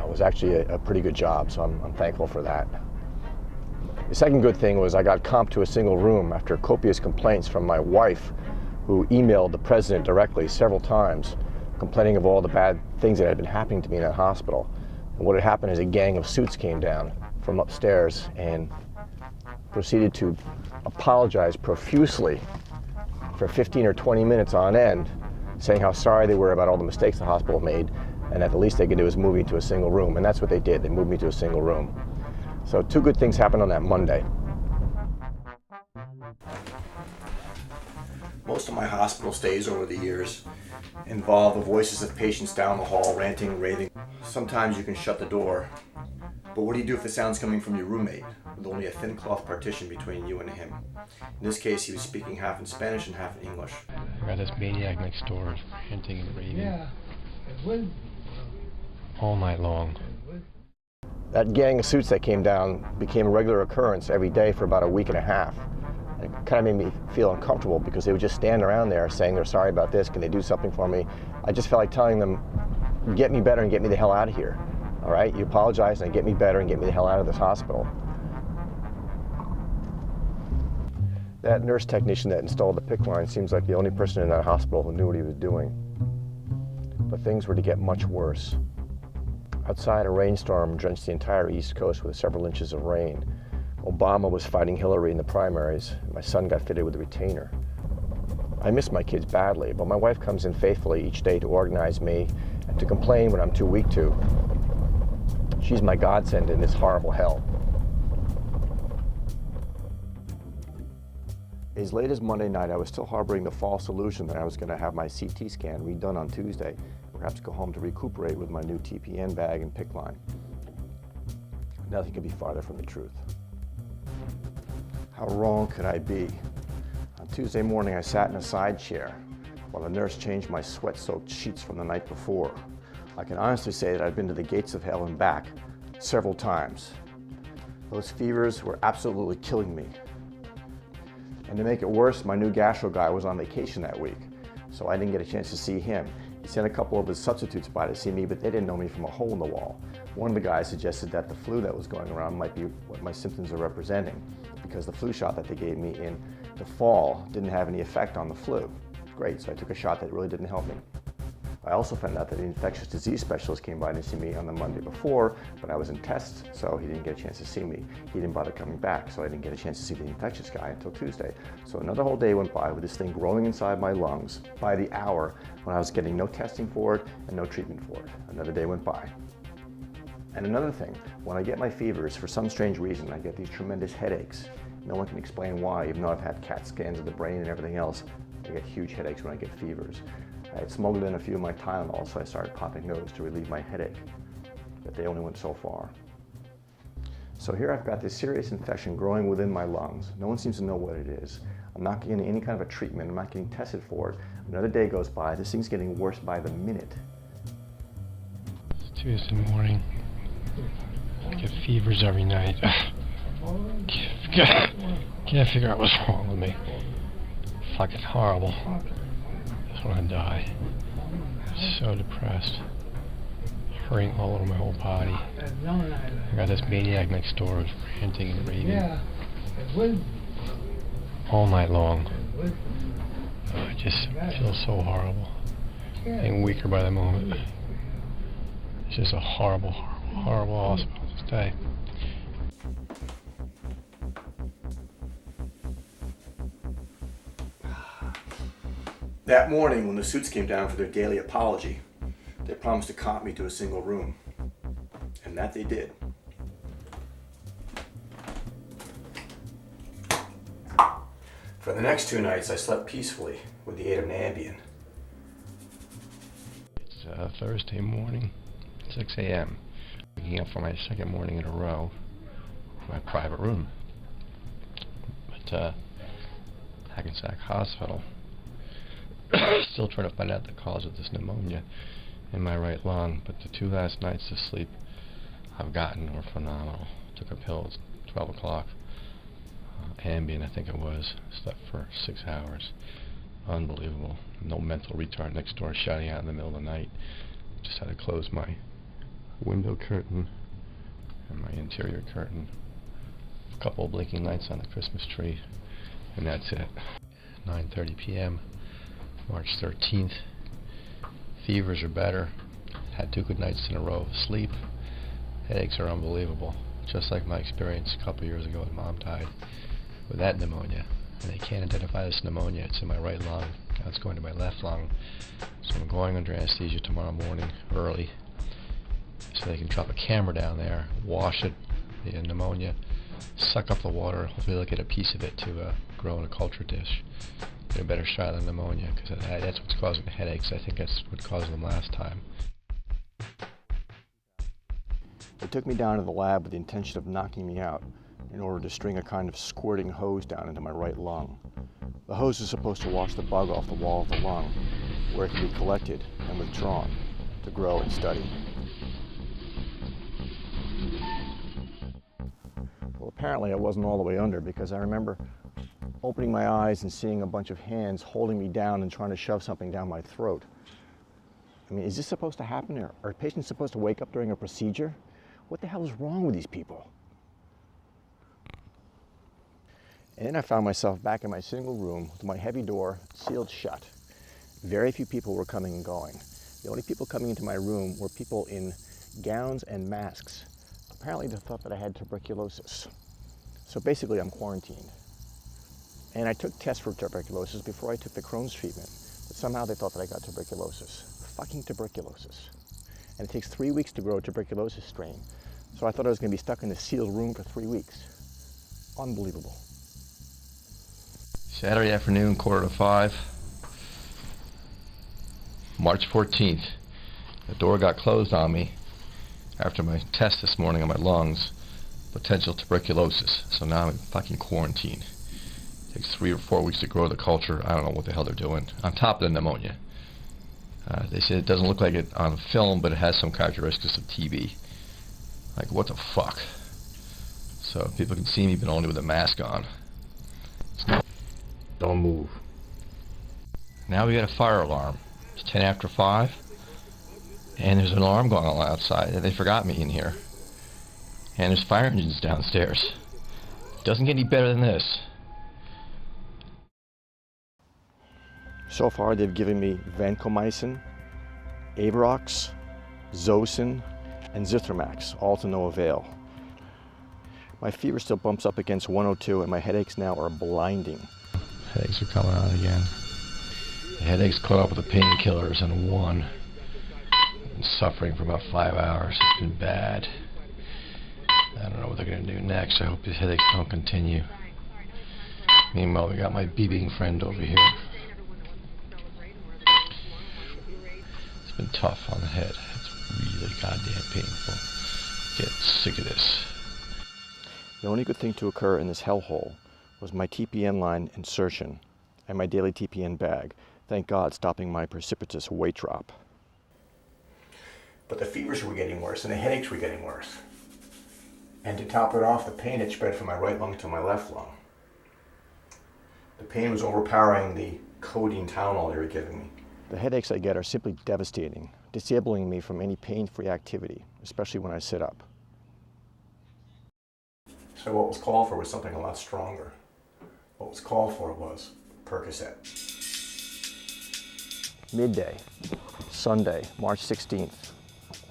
was actually a pretty good job, so I'm thankful for that. The second good thing was I got comped to a single room after copious complaints from my wife, who emailed the president directly several times, complaining of all the bad things that had been happening to me in that hospital. And what had happened is a gang of suits came down from upstairs and proceeded to apologize profusely for 15 or 20 minutes on end, saying how sorry they were about all the mistakes the hospital made, and that the least they could do was move me to a single room. And that's what they did. They moved me to a single room. So 2 good things happened on that Monday. Most of my hospital stays over the years involve the voices of patients down the hall ranting and raving. Sometimes you can shut the door, but what do you do if the sound's coming from your roommate with only a thin cloth partition between you and him? In this case, he was speaking half in Spanish and half in English. I got this maniac next door ranting and raving all night long. That gang of suits that came down became a regular occurrence every day for about a week and a half. It kind of made me feel uncomfortable because they would just stand around there saying they're sorry about this, can they do something for me? I just felt like telling them, get me better and get me the hell out of here. All right, you apologize and get me better and get me the hell out of this hospital. That nurse technician that installed the PICC line seems like the only person in that hospital who knew what he was doing. But things were to get much worse. Outside, a rainstorm drenched the entire East Coast with several inches of rain. Obama was fighting Hillary in the primaries, and my son got fitted with a retainer. I miss my kids badly, but my wife comes in faithfully each day to organize me and to complain when I'm too weak to. She's my godsend in this horrible hell. As late as Monday night, I was still harboring the false illusion that I was going to have my CT scan redone on Tuesday, perhaps go home to recuperate with my new TPN bag and PICC line. Nothing could be farther from the truth. How wrong could I be? On Tuesday morning, I sat in a side chair while the nurse changed my sweat-soaked sheets from the night before. I can honestly say that I've been to the gates of hell and back several times. Those fevers were absolutely killing me. And to make it worse, my new gastro guy was on vacation that week, so I didn't get a chance to see him. He sent a couple of his substitutes by to see me, but they didn't know me from a hole in the wall. One of the guys suggested that the flu that was going around might be what my symptoms are representing, because the flu shot that they gave me in the fall didn't have any effect on the flu. Great, so I took a shot that really didn't help me. I also found out that the infectious disease specialist came by to see me on the Monday before, but I was in tests, so he didn't get a chance to see me. He didn't bother coming back, so I didn't get a chance to see the infectious guy until Tuesday. So another whole day went by with this thing growing inside my lungs by the hour when I was getting no testing for it and no treatment for it. Another day went by. And another thing, when I get my fevers, for some strange reason, I get these tremendous headaches. No one can explain why, even though I've had CAT scans of the brain and everything else. I get huge headaches when I get fevers. I had smuggled in a few of my Tylenol, so I started popping those to relieve my headache, but they only went so far. So here I've got this serious infection growing within my lungs. No one seems to know what it is. I'm not getting any kind of a treatment. I'm not getting tested for it. Another day goes by. This thing's getting worse by the minute. It's Tuesday morning. I get fevers every night. Can't figure out what's wrong with me. Fucking horrible. I just want to die. I'm so depressed. Hurting all over my whole body. I got this maniac next door who's ranting and raving all night long. I just feel so horrible. Getting weaker by the moment. It's just a horrible, horrible hospital to stay. That morning, when the suits came down for their daily apology, they promised to comp me to a single room. And that they did. For the next 2 nights, I slept peacefully with the aid of an Ambien. It's Thursday morning, 6 a.m. Waking up for my second morning in a row in my private room at Hackensack Hospital. Still trying to find out the cause of this pneumonia in my right lung, but the 2 last nights of sleep I've gotten were phenomenal. Took a pill at 12 o'clock, Ambien I think it was, slept for 6 hours. Unbelievable. No mental retard next door shouting out in the middle of the night. Just had to close my window curtain and my interior curtain. A couple of blinking lights on the Christmas tree, and that's it. 9:30 p.m. March 13th. Fevers are better. Had 2 good nights in a row of sleep. Headaches are unbelievable. Just like my experience a couple years ago when Mom died with that pneumonia. And they can't identify this pneumonia. It's in my right lung. Now it's going to my left lung. So I'm going under anesthesia tomorrow morning early, so they can drop a camera down there, wash it, the pneumonia, suck up the water. Hopefully they'll get a piece of it to grow in a culture dish. Get a better shot of pneumonia, because that's what's causing the headaches. I think that's what caused them last time. They took me down to the lab with the intention of knocking me out in order to string a kind of squirting hose down into my right lung. The hose is supposed to wash the bug off the wall of the lung, where it can be collected and withdrawn to grow and study. Well, apparently I wasn't all the way under, because I remember opening my eyes and seeing a bunch of hands holding me down and trying to shove something down my throat. I mean, is this supposed to happen? Are patients supposed to wake up during a procedure? What the hell is wrong with these people? And then I found myself back in my single room with my heavy door sealed shut. Very few people were coming and going. The only people coming into my room were people in gowns and masks. Apparently they thought that I had tuberculosis. So basically I'm quarantined. And I took tests for tuberculosis before I took the Crohn's treatment. But somehow they thought that I got tuberculosis. Fucking tuberculosis. And it takes 3 weeks to grow a tuberculosis strain. So I thought I was going to be stuck in a sealed room for 3 weeks. Unbelievable. Saturday afternoon, 4:45, March 14th. The door got closed on me after my test this morning on my lungs. Potential tuberculosis. So now I'm in fucking quarantine. Takes 3 or 4 weeks to grow the culture. I don't know what the hell they're doing. On top of the pneumonia. They said it doesn't look like it on film, but it has some characteristics of TB. Like, what the fuck? So people can see me, but only with a mask on. Don't move. Now we got a fire alarm. It's 10 after 5. And there's an alarm going on outside. And they forgot me in here. And there's fire engines downstairs. Doesn't get any better than this. So far, they've given me vancomycin, Avarox, Zosyn, and Zithromax, all to no avail. My fever still bumps up against 102, and my headaches now are blinding. Headaches are coming on again. The headaches caught up with the painkillers and won. Been suffering for about 5 hours. It's been bad. I don't know what they're going to do next. I hope these headaches don't continue. Meanwhile, we got my beeping friend over here. It's been tough on the head. It's really goddamn painful. Get sick of this. The only good thing to occur in this hellhole was my TPN line insertion and my daily TPN bag. Thank God, stopping my precipitous weight drop. But the fevers were getting worse and the headaches were getting worse. And to top it off, the pain had spread from my right lung to my left lung. The pain was overpowering the codeine Tylenol they were giving me. The headaches I get are simply devastating, disabling me from any pain-free activity, especially when I sit up. So what was called for was something a lot stronger. What was called for was Percocet. Midday, Sunday, March 16th,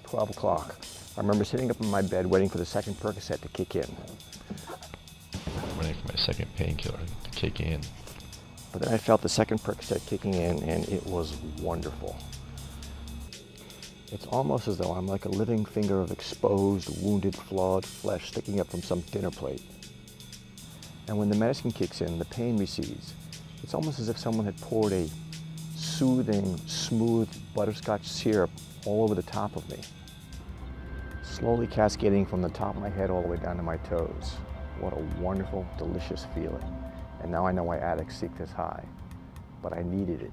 12 o'clock. I remember sitting up in my bed waiting for the second Percocet to kick in. Waiting for my second painkiller to kick in. But then I felt the second Percocet kicking in, and it was wonderful. It's almost as though I'm like a living finger of exposed, wounded, flawed flesh sticking up from some dinner plate. And when the medicine kicks in, the pain recedes. It's almost as if someone had poured a soothing, smooth butterscotch syrup all over the top of me, slowly cascading from the top of my head all the way down to my toes. What a wonderful, delicious feeling. And now I know why addicts seek this high, but I needed it.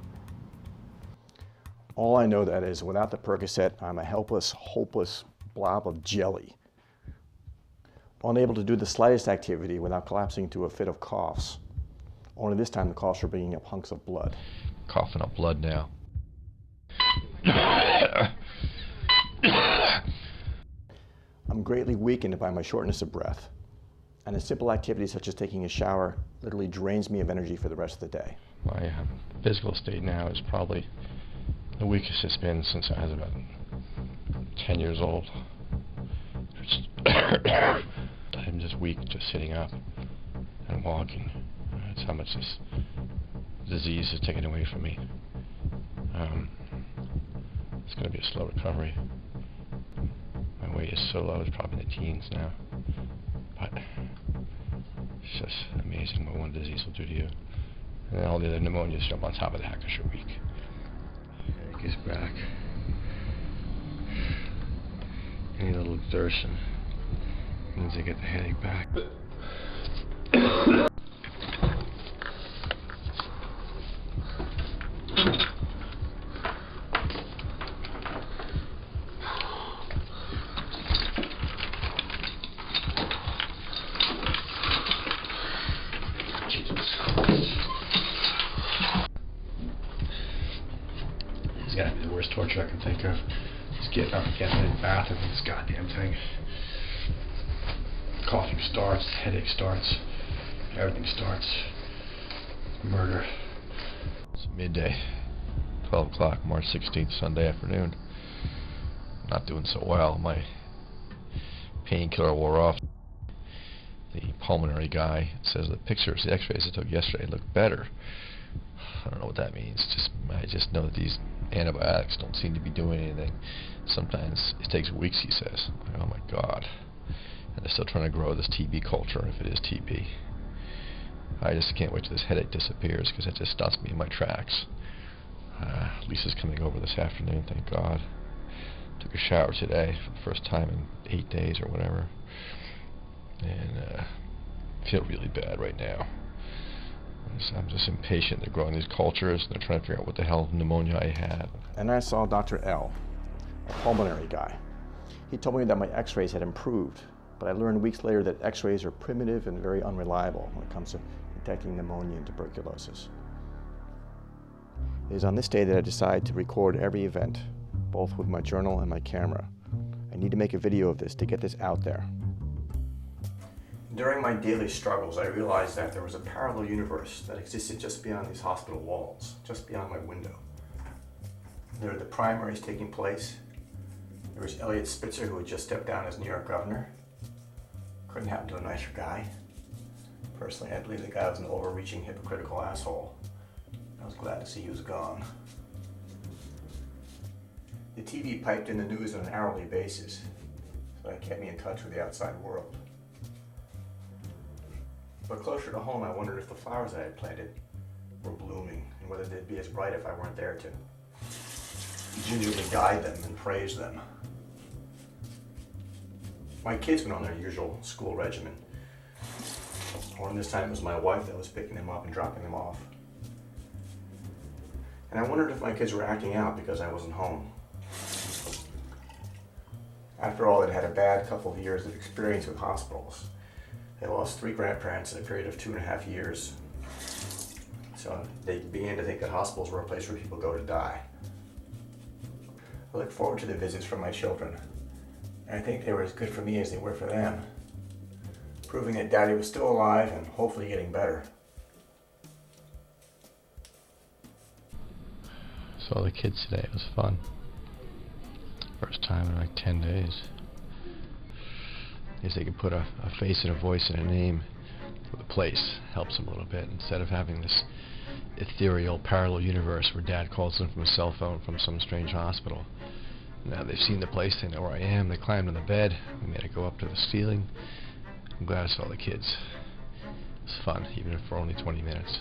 All I know that is, without the Percocet, I'm a helpless, hopeless blob of jelly, unable to do the slightest activity without collapsing into a fit of coughs. Only this time the coughs are bringing up hunks of blood. Coughing up blood now. I'm greatly weakened by my shortness of breath, and a simple activity such as taking a shower literally drains me of energy for the rest of the day. My physical state now is probably the weakest it's been since I was about 10 years old. I'm just weak just sitting up and walking. That's how much this disease has taken away from me. It's going to be a slow recovery. My weight is so low, it's probably in the teens now. But it's just amazing what one disease will do to you. And then all the other pneumonias jump on top of that because you're weak. Headache is back. Any little exertion means I get the headache back. It's gotta be the worst torture I can think of. Just getting up and getting in the bathroom with this goddamn thing. Coughing starts, headache starts, everything starts. Murder. It's midday, 12 o'clock, March 16th, Sunday afternoon. Not doing so well. My painkiller wore off. the pulmonary guy says the pictures, the x-rays I took yesterday look better. I don't know what that means. I just know that these antibiotics don't seem to be doing anything. Sometimes it takes weeks, he says. Like, oh my God. And they're still trying to grow this TB culture, if it is TB. I just can't wait till this headache disappears, because it just stops me in my tracks. Lisa's coming over this afternoon, thank God. Took a shower today for the first time in 8 days or whatever. And feel really bad right now. I'm just impatient. They're growing these cultures, and they're trying to figure out what the hell pneumonia I had. And I saw Dr. L, a pulmonary guy. He told me that my x-rays had improved, but I learned weeks later that x-rays are primitive and very unreliable when it comes to detecting pneumonia and tuberculosis. It is on this day that I decided to record every event, both with my journal and my camera. I need to make a video of this to get this out there. During my daily struggles, I realized that there was a parallel universe that existed just beyond these hospital walls, just beyond my window. There were the primaries taking place. There was Eliot Spitzer, who had just stepped down as New York governor. Couldn't happen to a nicer guy. Personally, I believe the guy was an overreaching, hypocritical asshole. I was glad to see he was gone. The TV piped in the news on an hourly basis, so that kept me in touch with the outside world. But closer to home, I wondered if the flowers I had planted were blooming, and whether they'd be as bright if I weren't there to gingerly guide them and praise them. My kids went on their usual school regimen. Or this time it was my wife that was picking them up and dropping them off. And I wondered if my kids were acting out because I wasn't home. After all, they'd had a bad couple of years of experience with hospitals. They lost 3 grandparents in a period of 2.5 years. So they began to think that hospitals were a place where people go to die. I look forward to the visits from my children. And I think they were as good for me as they were for them, proving that Daddy was still alive and hopefully getting better. Saw the kids today. It was fun. First time in like 10 days. I guess they could put a face and a voice and a name to the place. Helps them a little bit, instead of having this ethereal parallel universe where Dad calls them from a cell phone from some strange hospital. Now they've seen the place, they know where I am. They climbed on the bed. We made it go up to the ceiling. I'm glad I saw the kids. It was fun, even if for only 20 minutes.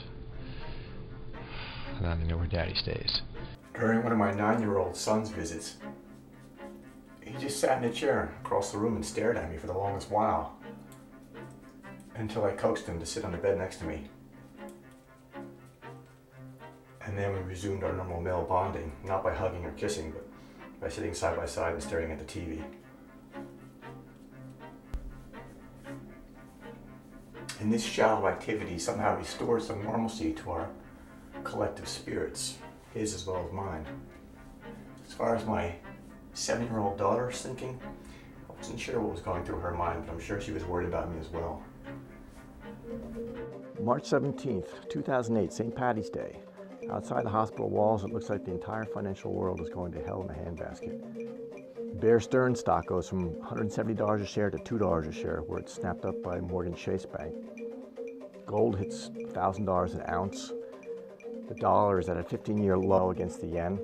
And now they know where Daddy stays. During one of my 9-year-old son's visits, he just sat in a chair across the room and stared at me for the longest while, until I coaxed him to sit on the bed next to me. And then we resumed our normal male bonding, not by hugging or kissing, but by sitting side by side and staring at the TV. And this shallow activity somehow restored some normalcy to our collective spirits, his as well as mine. As far as my 7-year-old daughter was thinking, I wasn't sure what was going through her mind, but I'm sure she was worried about me as well. March 17th, 2008, St. Paddy's Day. Outside the hospital walls, it looks like the entire financial world is going to hell in a handbasket. Bear Stearns stock goes from $170 a share to $2 a share, where it's snapped up by Morgan Chase Bank. Gold hits $1,000 an ounce. The dollar is at a 15-year low against the yen.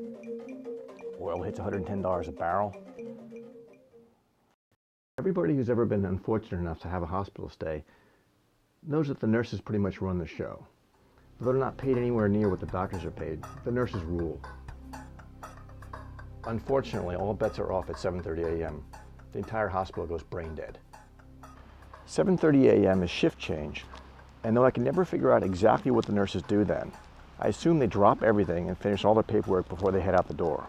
Oil hits $110 a barrel. Everybody who's ever been unfortunate enough to have a hospital stay knows that the nurses pretty much run the show. Though they're not paid anywhere near what the doctors are paid, the nurses rule. Unfortunately, all bets are off at 7:30 a.m. The entire hospital goes brain dead. 7:30 a.m. is shift change, and though I can never figure out exactly what the nurses do then, I assume they drop everything and finish all their paperwork before they head out the door.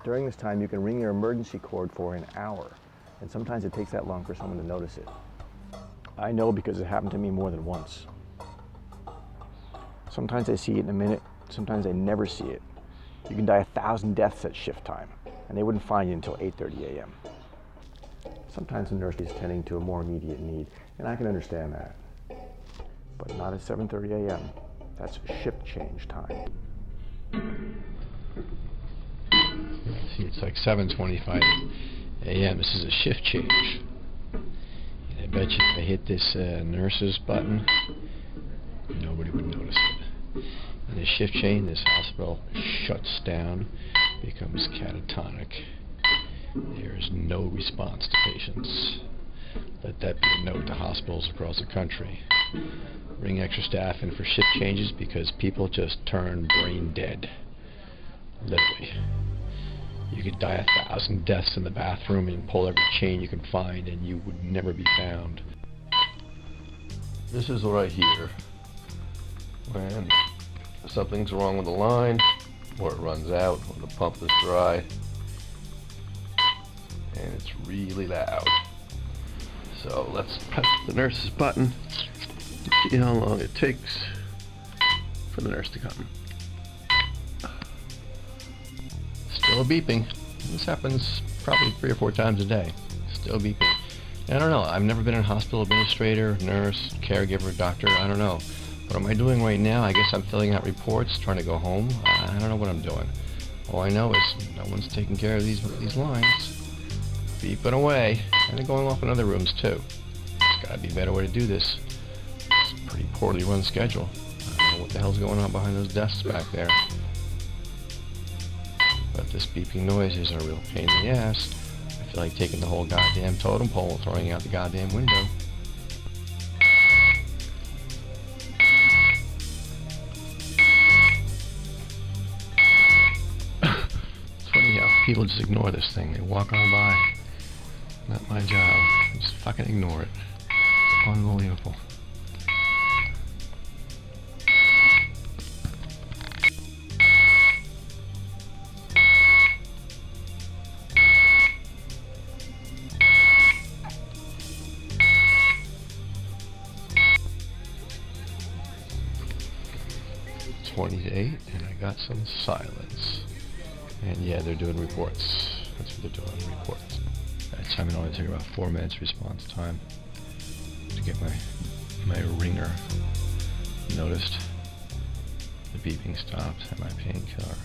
During this time, you can ring your emergency cord for an hour, and sometimes it takes that long for someone to notice it. I know because it happened to me more than once. Sometimes I see it in a minute, sometimes I never see it. You can die 1,000 deaths at shift time, and they wouldn't find you until 8:30 a.m. Sometimes the nurse is tending to a more immediate need, and I can understand that. But not at 7:30 a.m. That's shift change time. See, it's like 7:25 a.m. This is a shift change. And bet you if I hit this nurse's button, nobody would notice it. In the shift change, this hospital shuts down, becomes catatonic. There's no response to patients. Let that be a note to hospitals across the country. Bring extra staff in for shift changes because people just turn brain dead. Literally. You could die 1,000 deaths in the bathroom and pull every chain you can find and you would never be found. This is what I hear when something's wrong with the line, or it runs out, or the pump is dry, and it's really loud. So let's press the nurse's button and see how long it takes for the nurse to come. Still beeping. This happens probably 3 or 4 times a day. Still beeping. I don't know. I've never been a hospital administrator, nurse, caregiver, doctor. I don't know. What am I doing right now? I guess I'm filling out reports, trying to go home. I don't know what I'm doing. All I know is no one's taking care of these lines. Beeping away. And they're going off in other rooms too. There's got to be a better way to do this. It's a pretty poorly run schedule. I don't know what the hell's going on behind those desks back there. But this beeping noise is a real pain in the ass. I feel like taking the whole goddamn totem pole and throwing it out the goddamn window. It's funny how people just ignore this thing. They walk on by. Not my job. Just fucking ignore it. It's unbelievable. It's 20 to 8, and I got some silence. And yeah, they're doing reports. That's what they're doing, reports. That time it only took about 4 minutes response time to get my ringer noticed. The beeping stopped and my painkiller.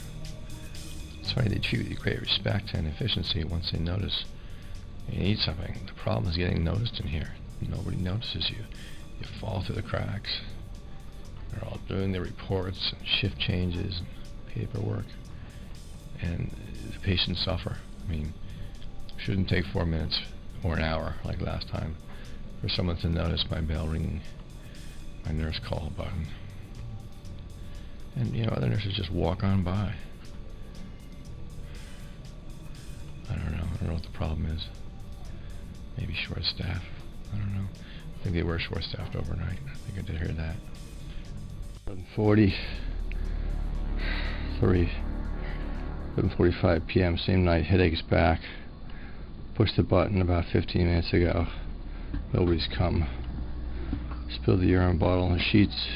It's funny, they treat you with great respect and efficiency once they notice you need something. The problem is getting noticed in here. Nobody notices you. You fall through the cracks. They're all doing their reports and shift changes and paperwork. And the patients suffer. I mean, it shouldn't take 4 minutes or an hour like last time for someone to notice my bell ringing, my nurse call button. And, other nurses just walk on by. I don't know what the problem is. Maybe short staff. I don't know. I think they were short staffed overnight. I think I did hear that. 7:45 p.m. same night, headaches back. Pushed the button about 15 minutes ago. Nobody's come. Spilled the urine bottle on the sheets.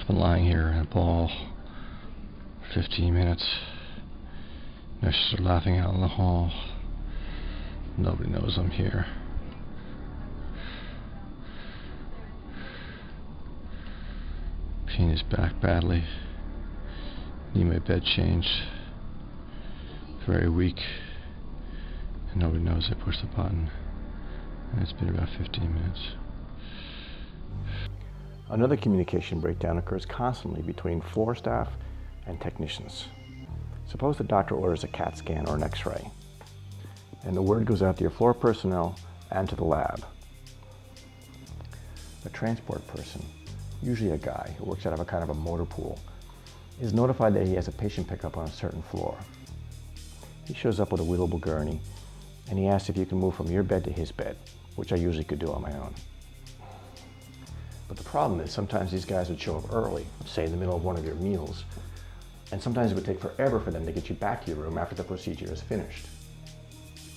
Been lying here in a ball for 15 minutes. Nurses are laughing out in the hall. Nobody knows I'm here. Pain is back badly. Need my bed changed. Very weak. And nobody knows I pushed the button. And it's been about 15 minutes. Another communication breakdown occurs constantly between floor staff and technicians. Suppose the doctor orders a CAT scan or an X-ray, and the word goes out to your floor personnel and to the lab. A transport person, usually a guy who works out of a kind of a motor pool, is notified that he has a patient pickup on a certain floor. He shows up with a wheelable gurney, and he asks if you can move from your bed to his bed, which I usually could do on my own. But the problem is sometimes these guys would show up early, say in the middle of one of your meals, and sometimes it would take forever for them to get you back to your room after the procedure is finished.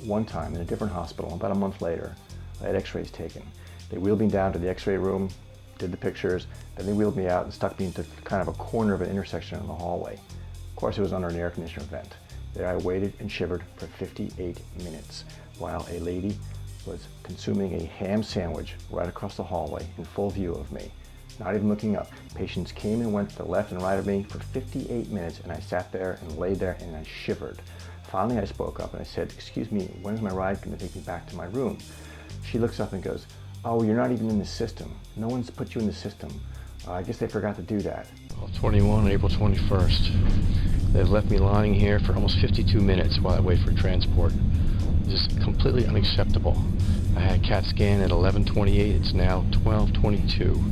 One time in a different hospital, about a month later, I had x-rays taken. They wheeled me down to the x-ray room, did the pictures, then they wheeled me out and stuck me into kind of a corner of an intersection in the hallway. Of course, it was under an air conditioner vent. There I waited and shivered for 58 minutes while a lady was consuming a ham sandwich right across the hallway in full view of me. not even looking up. Patients came and went to the left and right of me for 58 minutes, and I sat there and laid there and I shivered. Finally, I spoke up and I said, "Excuse me, when is my ride going to take me back to my room?" She looks up and goes, "Oh, you're not even in the system. No one's put you in the system. I guess they forgot to do that." 21, April 21st. They've left me lying here for almost 52 minutes while I wait for transport. This is completely unacceptable. I had a CAT scan at 11:28. It's now 12:22.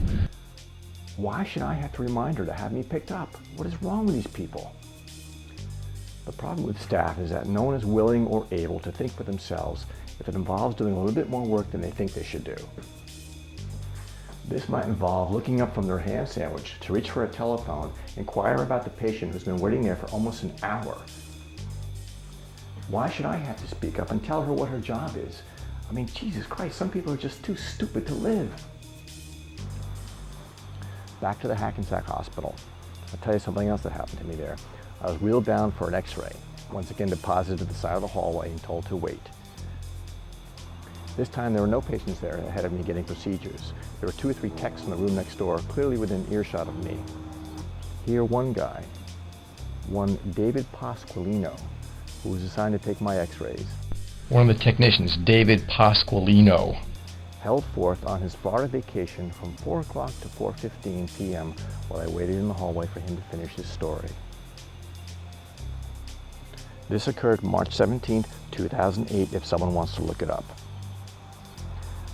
Why should I have to remind her to have me picked up? What is wrong with these people? The problem with staff is that no one is willing or able to think for themselves if it involves doing a little bit more work than they think they should do. This might involve looking up from their ham sandwich to reach for a telephone, inquire about the patient who's been waiting there for almost an hour. Why should I have to speak up and tell her what her job is? I mean, Jesus Christ, some people are just too stupid to live. Back to the Hackensack Hospital. I'll tell you something else that happened to me there. I was wheeled down for an x-ray, once again deposited at the side of the hallway and told to wait. This time there were no patients there ahead of me getting procedures. There were 2 or 3 techs in the room next door, clearly within earshot of me. Here one guy, one David Pasqualino, who was assigned to take my x-rays, One of the technicians, David Pasqualino. held forth on his Florida vacation from 4 o'clock to 4:15 p.m. while I waited in the hallway for him to finish his story. This occurred March 17, 2008, if someone wants to look it up.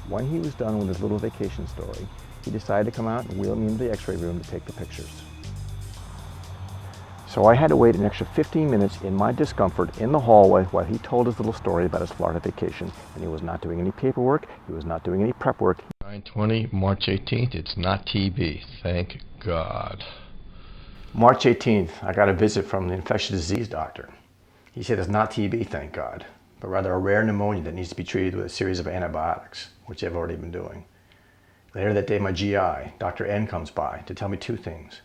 When he was done with his little vacation story, he decided to come out and wheel me into the x-ray room to take the pictures. So I had to wait an extra 15 minutes in my discomfort in the hallway while he told his little story about his Florida vacation, and he was not doing any paperwork, he was not doing any prep work. 9/20, March 18th. It's not TB. Thank God. March 18th, I got a visit from the infectious disease doctor. He said it's not TB, thank God, but rather a rare pneumonia that needs to be treated with a series of antibiotics, which I've already been doing. Later that day, my GI, Dr. N, comes by to tell me 2 things.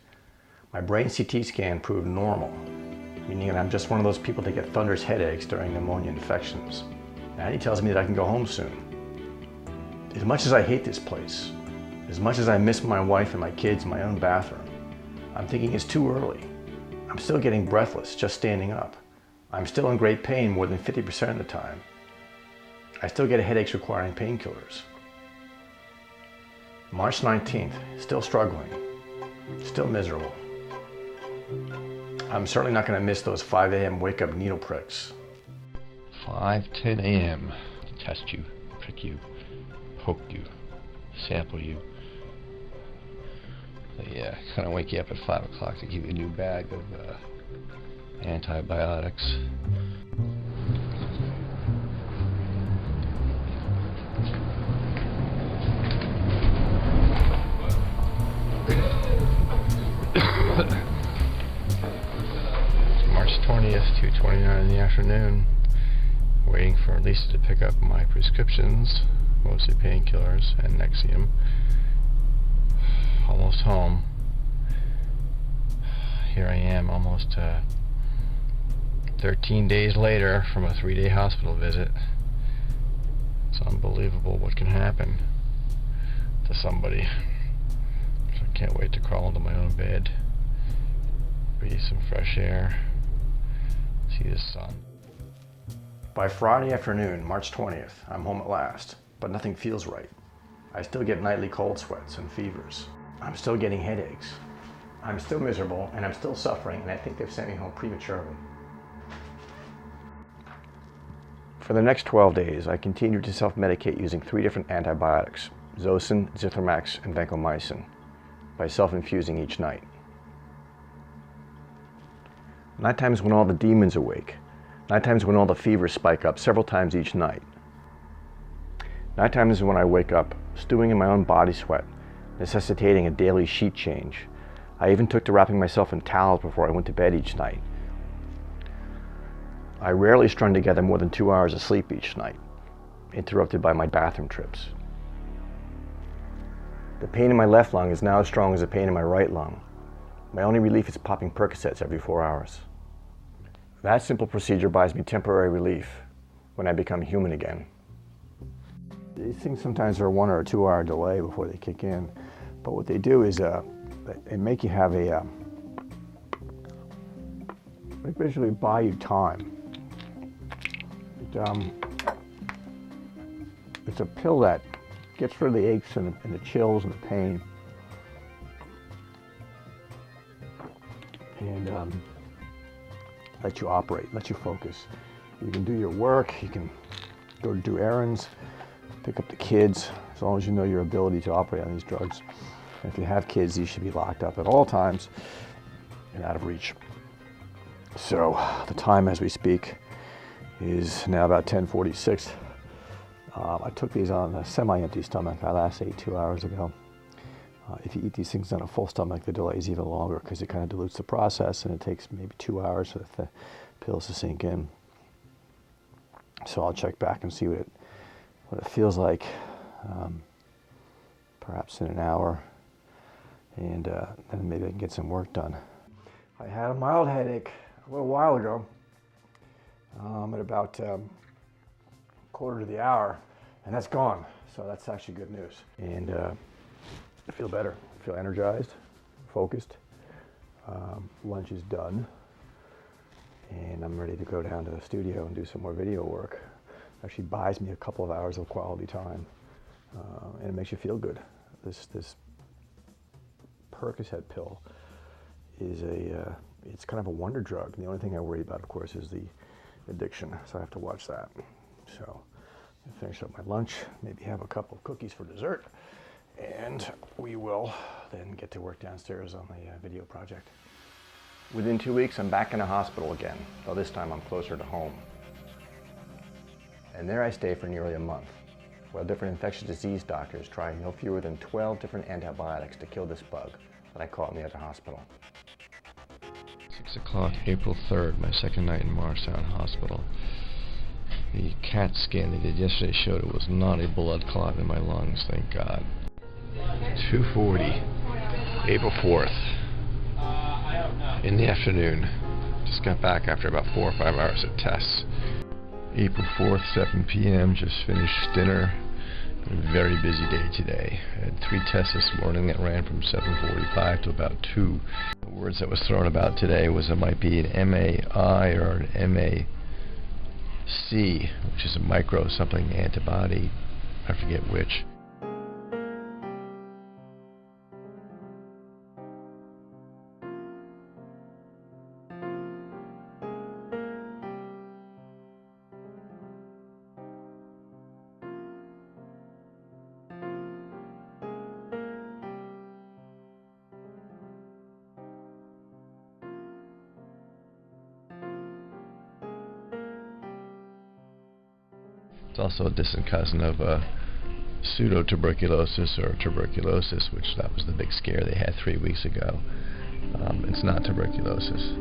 My brain CT scan proved normal, meaning that I'm just one of those people that get thunderous headaches during pneumonia infections. And he tells me that I can go home soon. As much as I hate this place, as much as I miss my wife and my kids in my own bathroom, I'm thinking it's too early. I'm still getting breathless just standing up. I'm still in great pain more than 50% of the time. I still get headaches requiring painkillers. March 19th, still struggling, still miserable. I'm certainly not going to miss those 5 a.m. wake-up needle pricks. 5:10 a.m. Test you, prick you, poke you, sample you. They kind of wake you up at 5 o'clock to give you a new bag of antibiotics. March 20th, 2:29 in the afternoon. Waiting for Lisa to pick up my prescriptions, mostly painkillers and Nexium. Almost home. Here I am, almost 13 days later from a 3-day hospital visit. It's unbelievable what can happen to somebody. So I can't wait to crawl into my own bed, breathe some fresh air, see the sun. By Friday afternoon, March 20th, I'm home at last, but nothing feels right. I still get nightly cold sweats and fevers. I'm still getting headaches. I'm still miserable, and I'm still suffering, and I think they've sent me home prematurely. For the next 12 days, I continued to self-medicate using 3 different antibiotics, Zosyn, Zithromax, and vancomycin, by self-infusing each night. Night times when all the demons awake. Night times when all the fevers spike up several times each night. Night times when I wake up stewing in my own body sweat, necessitating a daily sheet change. I even took to wrapping myself in towels before I went to bed each night. I rarely strung together more than 2 hours of sleep each night, interrupted by my bathroom trips. The pain in my left lung is now as strong as the pain in my right lung. My only relief is popping Percocets every 4 hours. That simple procedure buys me temporary relief when I become human again. These things sometimes are a 1 or 2 hour delay before they kick in, But what they do is they make you have a, they basically buy you time. It's a pill that gets rid of the aches and the chills and the pain. And lets you operate, lets you focus. You can do your work, you can go do errands, pick up the kids, as long as you know your ability to operate on these drugs. And if you have kids, these should be locked up at all times and out of reach. So the time as we speak is now about 10:46. I took these on a semi-empty stomach. I last ate 2 hours ago. If you eat these things on a full stomach, the delay is even longer because it kind of dilutes the process, and it takes maybe 2 hours for the pills to sink in. So I'll check back and see what it feels like, perhaps in an hour, and then maybe I can get some work done. I had a mild headache a little while ago, at about quarter to the hour, and that's gone. So that's actually good news. And I feel better. I feel energized, focused. Lunch is done, and I'm ready to go down to the studio and do some more video work. Actually buys me a couple of hours of quality time, and it makes you feel good. This Percocet pill is it's kind of a wonder drug. And the only thing I worry about, of course, is the addiction. So I have to watch that. So I'll finish up my lunch, maybe have a couple of cookies for dessert, and we will then get to work downstairs on the video project. Within 2 weeks, I'm back in the hospital again, though this time I'm closer to home. And there I stay for nearly a month, while different infectious disease doctors try no fewer than 12 different antibiotics to kill this bug that I caught me at the hospital. 6 o'clock, April 3rd, my second night in Morristown Hospital. The CAT scan they did yesterday showed it was not a blood clot in my lungs, thank God. 2:40, April 4th, in the afternoon. Just got back after about 4 or 5 hours of tests. April 4th, 7 p.m., just finished dinner. Been a very busy day today. I had 3 tests this morning that ran from 7:45 to about 2. The words that was thrown about today was it might be an MAI or an MAC, which is a micro something antibody, I forget which. It's also a distant cousin of pseudo-tuberculosis or tuberculosis, which that was the big scare they had 3 weeks ago. It's not tuberculosis.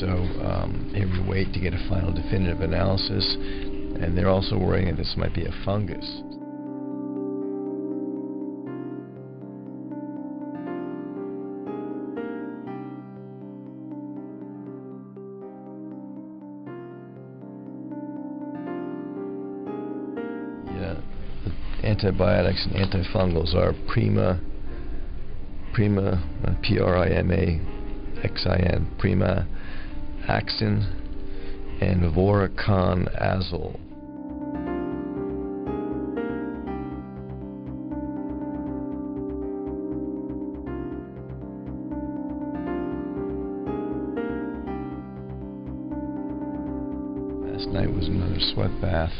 So here we wait to get a final definitive analysis, and they're also worrying that this might be a fungus. Antibiotics and antifungals are Prima, P-R-I-M-A-X-I-N, Prima, Axin, and Voriconazole. Last night was another sweat bath.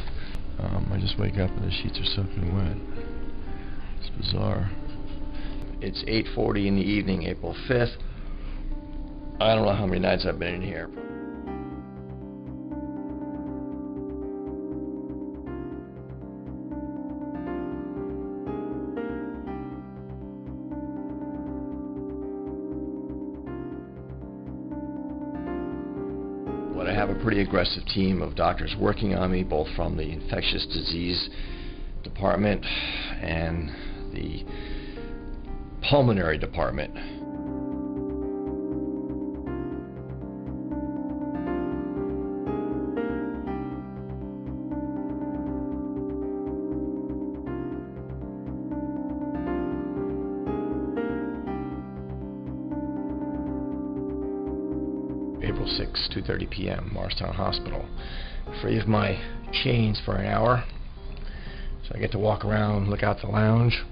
I just wake up and the sheets are soaking wet. It's bizarre. It's 8:40 in the evening, April 5th. I don't know how many nights I've been in here. But I have a pretty aggressive team of doctors working on me, both from the infectious disease department and the pulmonary department. 2:30 p.m., Morristown Hospital. Free of my chains for an hour, so I get to walk around, look out the lounge.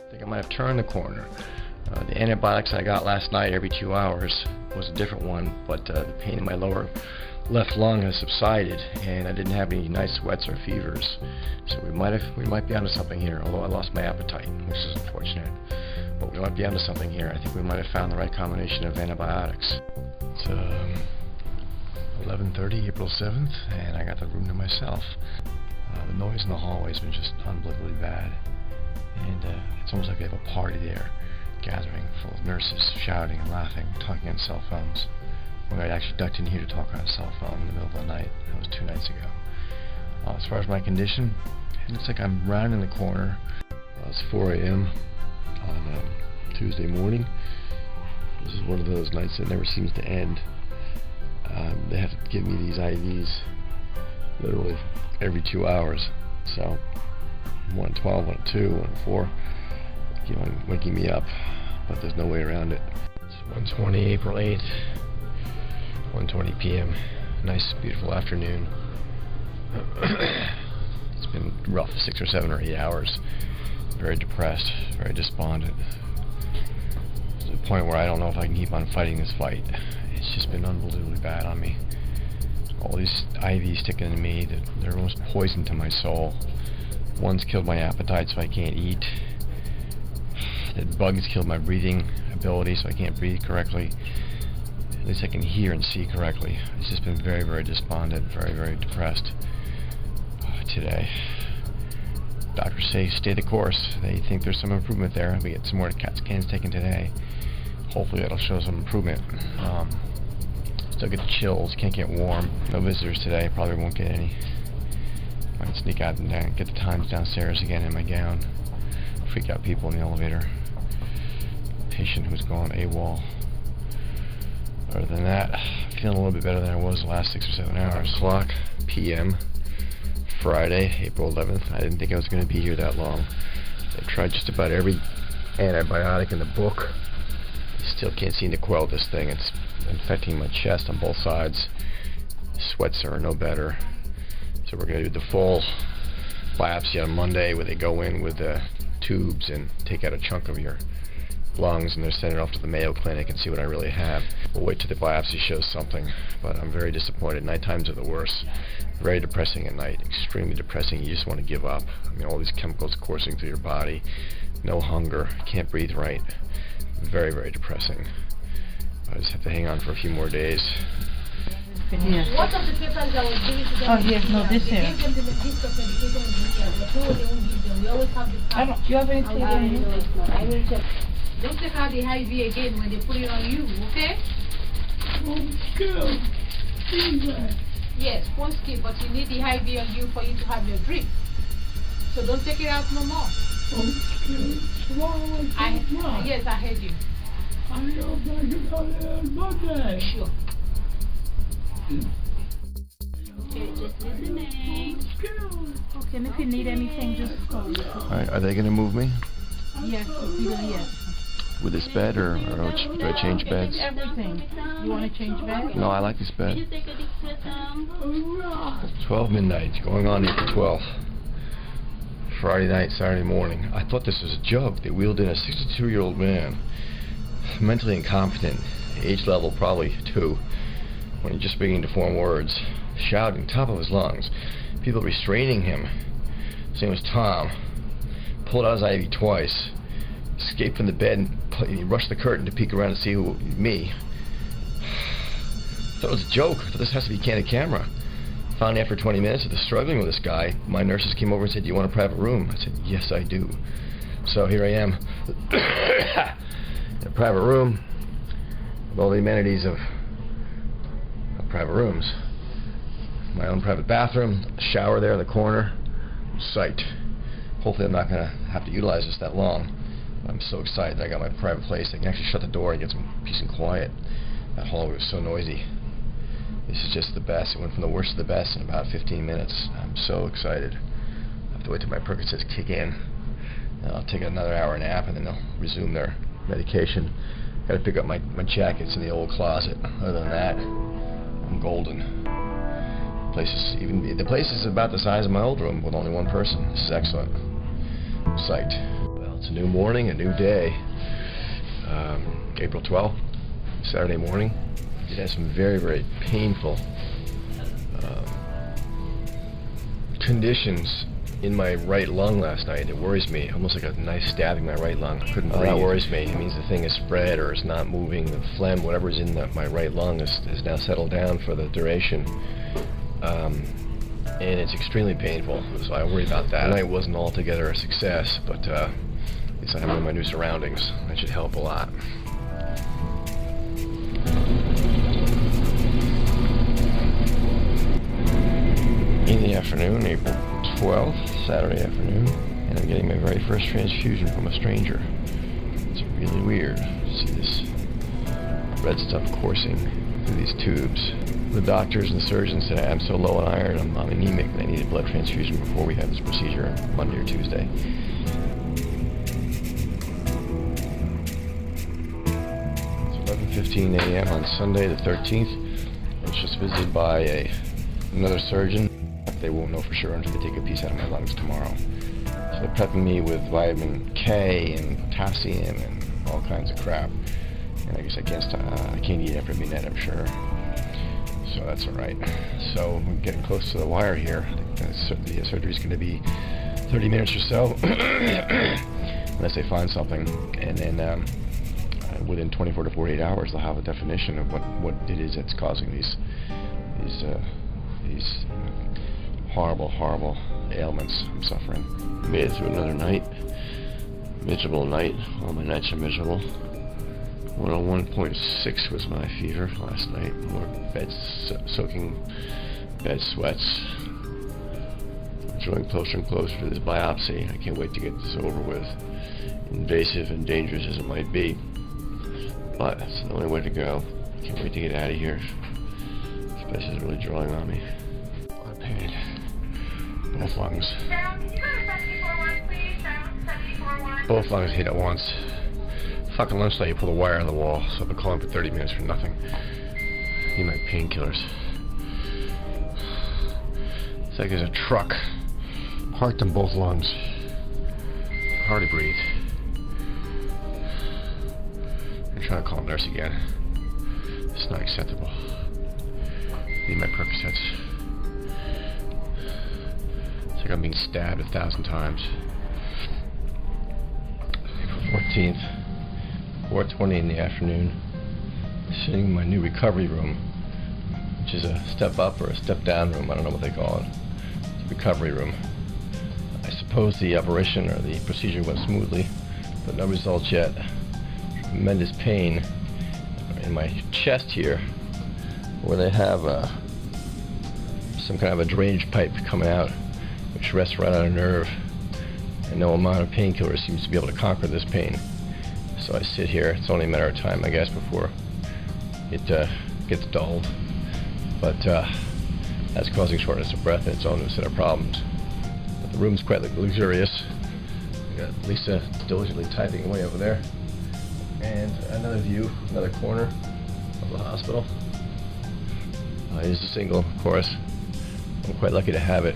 I think I might have turned the corner. The antibiotics I got last night every 2 hours was a different one, but the pain in my lower left lung has subsided, and I didn't have any night sweats or fevers. So we might be onto something here. Although I lost my appetite, which is unfortunate, but we might be onto something here. I think we might have found the right combination of antibiotics. It's 11:30, April 7th, and I got the room to myself. The noise in the hallway has been just unbelievably bad. And it's almost like they have a party there, gathering full of nurses, shouting and laughing, talking on cell phones. When I actually ducked in here to talk on a cell phone in the middle of the night. That was 2 nights ago. As far as my condition, it looks like I'm rounding the corner. It's 4 a.m. on Tuesday morning. This is one of those nights that never seems to end. They have to give me these IVs literally every 2 hours. So 1 at 12, 1 at 2, 1 at 4. Keep on waking me up, but there's no way around it. It's 1:20, April 8th, 1:20 p.m. Nice, beautiful afternoon. It's been rough, 6 or 7 or 8 hours. Very depressed, very despondent. To the point where I don't know if I can keep on fighting this fight. It's just been unbelievably bad on me. All these IVs sticking in me, they're almost poison to my soul. One's killed my appetite, so I can't eat. The bugs killed my breathing ability, so I can't breathe correctly. At least I can hear and see correctly. It's just been very, very despondent, very, very depressed today. Doctors say stay the course. They think there's some improvement there. We get some more CAT scans taken today. Hopefully that'll show some improvement. Still get the chills, can't get warm. No visitors today, probably won't get any. Might sneak out and get the Times downstairs again in my gown. Freak out people in the elevator. Patient who's gone AWOL. Other than that, feeling a little bit better than I was the last 6 or 7 hours. O'clock p.m. Friday, April 11th. I didn't think I was going to be here that long. I tried just about every antibiotic in the book. Still can't seem to quell this thing. It's infecting my chest on both sides. Sweats are no better. So we're going to do the full biopsy on Monday, where they go in with the tubes and take out a chunk of your lungs, and they're sending it off to the Mayo Clinic and see what I really have. We'll wait till the biopsy shows something, but I'm very disappointed. Night times are the worst. Very depressing at night, extremely depressing. You just want to give up. I mean, all these chemicals coursing through your body, no hunger, can't breathe right. Very, very depressing. I just have to hang on for a few more days. Yes. What of the papers that was given to them? Oh, yes, no, this here. Give them the list of medication and they won't give them. We always have this. I don't, you have anything in here? I will check. Don't take out the high V again when they put it on you, okay? Yes, phone skill, but you need the high V on you for you to have your drip. So don't take it out no more. Yes, I heard you. Sure. Okay, just listening. Okay, and if you need anything, just call. Alright, are they going to move me? Yes, yes. With this bed, or do I change beds? Everything. You want to change bed? No, I like this Can you bed. take a deep breath? 12 midnight, going on April 12th. Friday night, Saturday morning. I thought this was a joke. They wheeled in a 62-year-old man, mentally incompetent, age level probably 2, when he's just beginning to form words, shouting top of his lungs, people restraining him. His name was Tom. Pulled out his IV twice, escaped from the bed, and he rushed the curtain to peek around to see me. I thought it was a joke. I thought this has to be candid camera. Finally, after 20 minutes of the struggling with this guy, my nurses came over and said, "Do you want a private room?" I said, "Yes, I do." So here I am, in a private room, with all the amenities of private rooms. My own private bathroom, a shower there in the corner, psyched. Hopefully I'm not going to have to utilize this that long. I'm so excited that I got my private place. I can actually shut the door and get some peace and quiet. That hallway was so noisy. This is just the best. It went from the worst to the best in about 15 minutes. I'm so excited. I have to wait till my Percocets kick in. And I'll take another hour nap and then they'll resume their medication. Got to pick up my jackets in the old closet. Other than that, I'm golden. The place is about the size of my old room with only one person. This is excellent. I'm psyched. Well, it's a new morning, a new day. April 12th, Saturday morning. It had some very, very painful conditions in my right lung last night. It worries me, almost like a knife stabbing my right lung. I couldn't breathe. That worries me. It means the thing is spread or is not moving. The phlegm, whatever's in my right lung, is now settled down for the duration. And it's extremely painful, so I worry about that. Tonight wasn't altogether a success, but at least I'm in my new surroundings. That should help a lot. In the afternoon, April 12th, Saturday afternoon, and I'm getting my very first transfusion from a stranger. It's really weird to see this red stuff coursing through these tubes. The doctors and the surgeons said I'm so low in iron, I'm anemic, and I need a blood transfusion before we have this procedure on Monday or Tuesday. It's 11:15 a.m. on Sunday the 13th. I was just visited by another surgeon. They won't know for sure until they take a piece out of my lungs tomorrow. So they're prepping me with vitamin K and potassium and all kinds of crap. And I guess I can't eat after midnight, I'm sure. So that's all right. So we're getting close to the wire here. I think the surgery's going to be 30 minutes or so, unless they find something. And then within 24 to 48 hours, they'll have a definition of what it is that's causing these horrible, horrible ailments I'm suffering. Made it through another night. Miserable night. All my nights are miserable. 101.6 was my fever last night. More soaking bed sweats. I'm drawing closer and closer to this biopsy. I can't wait to get this over with. Invasive and dangerous as it might be, but it's the only way to go. I can't wait to get out of here. This place is really drawing on me. A lot of pain. Both lungs. Both lungs hit at once. Fucking lunchtime, you pull the wire on the wall, so I've been calling for 30 minutes for nothing. Need my painkillers. It's like there's a truck parked in both lungs. Hard to breathe. I'm trying to call a nurse again. It's not acceptable. Need my Percocets. It's like I'm being stabbed 1,000 times. April 14th. 4:20 in the afternoon, sitting in my new recovery room, which is a step up or a step down room. I don't know what they call it. It's a recovery room. I suppose the operation or the procedure went smoothly, but no results yet. Tremendous pain in my chest here, where they have some kind of a drainage pipe coming out, which rests right on a nerve, and no amount of painkiller seems to be able to conquer this pain. So I sit here. It's only a matter of time, I guess, before it gets dulled. But that's causing shortness of breath in its own set of problems. But the room's quite luxurious. We got Lisa diligently typing away over there. And another view, another corner of the hospital. It is a single, of course. I'm quite lucky to have it.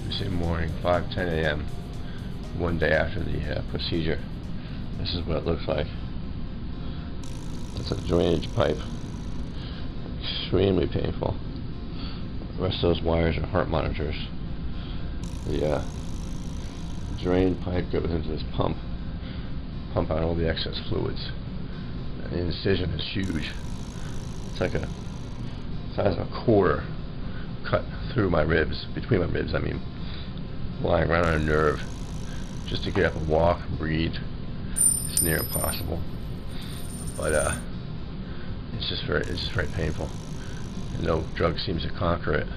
Tuesday morning, 5:10 a.m. One day after the procedure. This is what it looks like. It's a drainage pipe. Extremely painful. The rest of those wires are heart monitors. The drain pipe goes into this pump out all the excess fluids. And the incision is huge. It's like the size of a quarter cut through my ribs, between my ribs, I mean, lying right on a nerve, just to get up and walk and breathe. It's near impossible, but it's just very painful, and no drug seems to conquer it.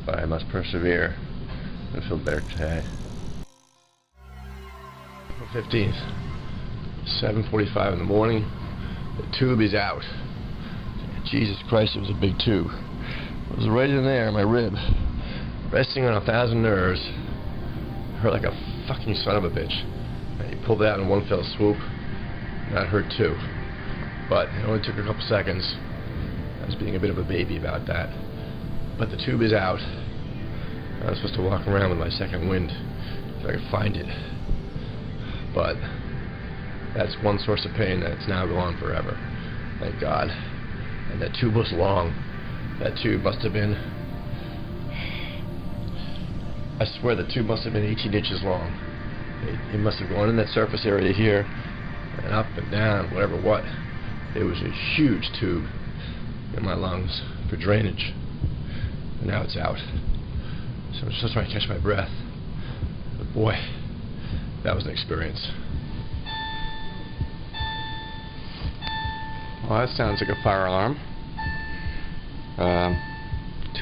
but I must persevere and feel better today. April 15th, 7:45 in the morning. The tube is out. Jesus Christ, it was a big tube. It was right in there, my rib, resting on 1,000 nerves. It hurt like a fucking son of a bitch. And he pulled it out in one fell swoop, and that hurt too. But it only took a couple seconds. I was being a bit of a baby about that. But the tube is out. I was supposed to walk around with my second wind if I could find it. But that's one source of pain that's now gone forever. Thank God. And that tube was long. That tube must have been, I swear the tube must have been 18 inches long. It must have gone in that surface area here and up and down, whatever what. It was a huge tube in my lungs for drainage. And now it's out. So I'm just trying to catch my breath. But boy, that was an experience. Well, that sounds like a fire alarm.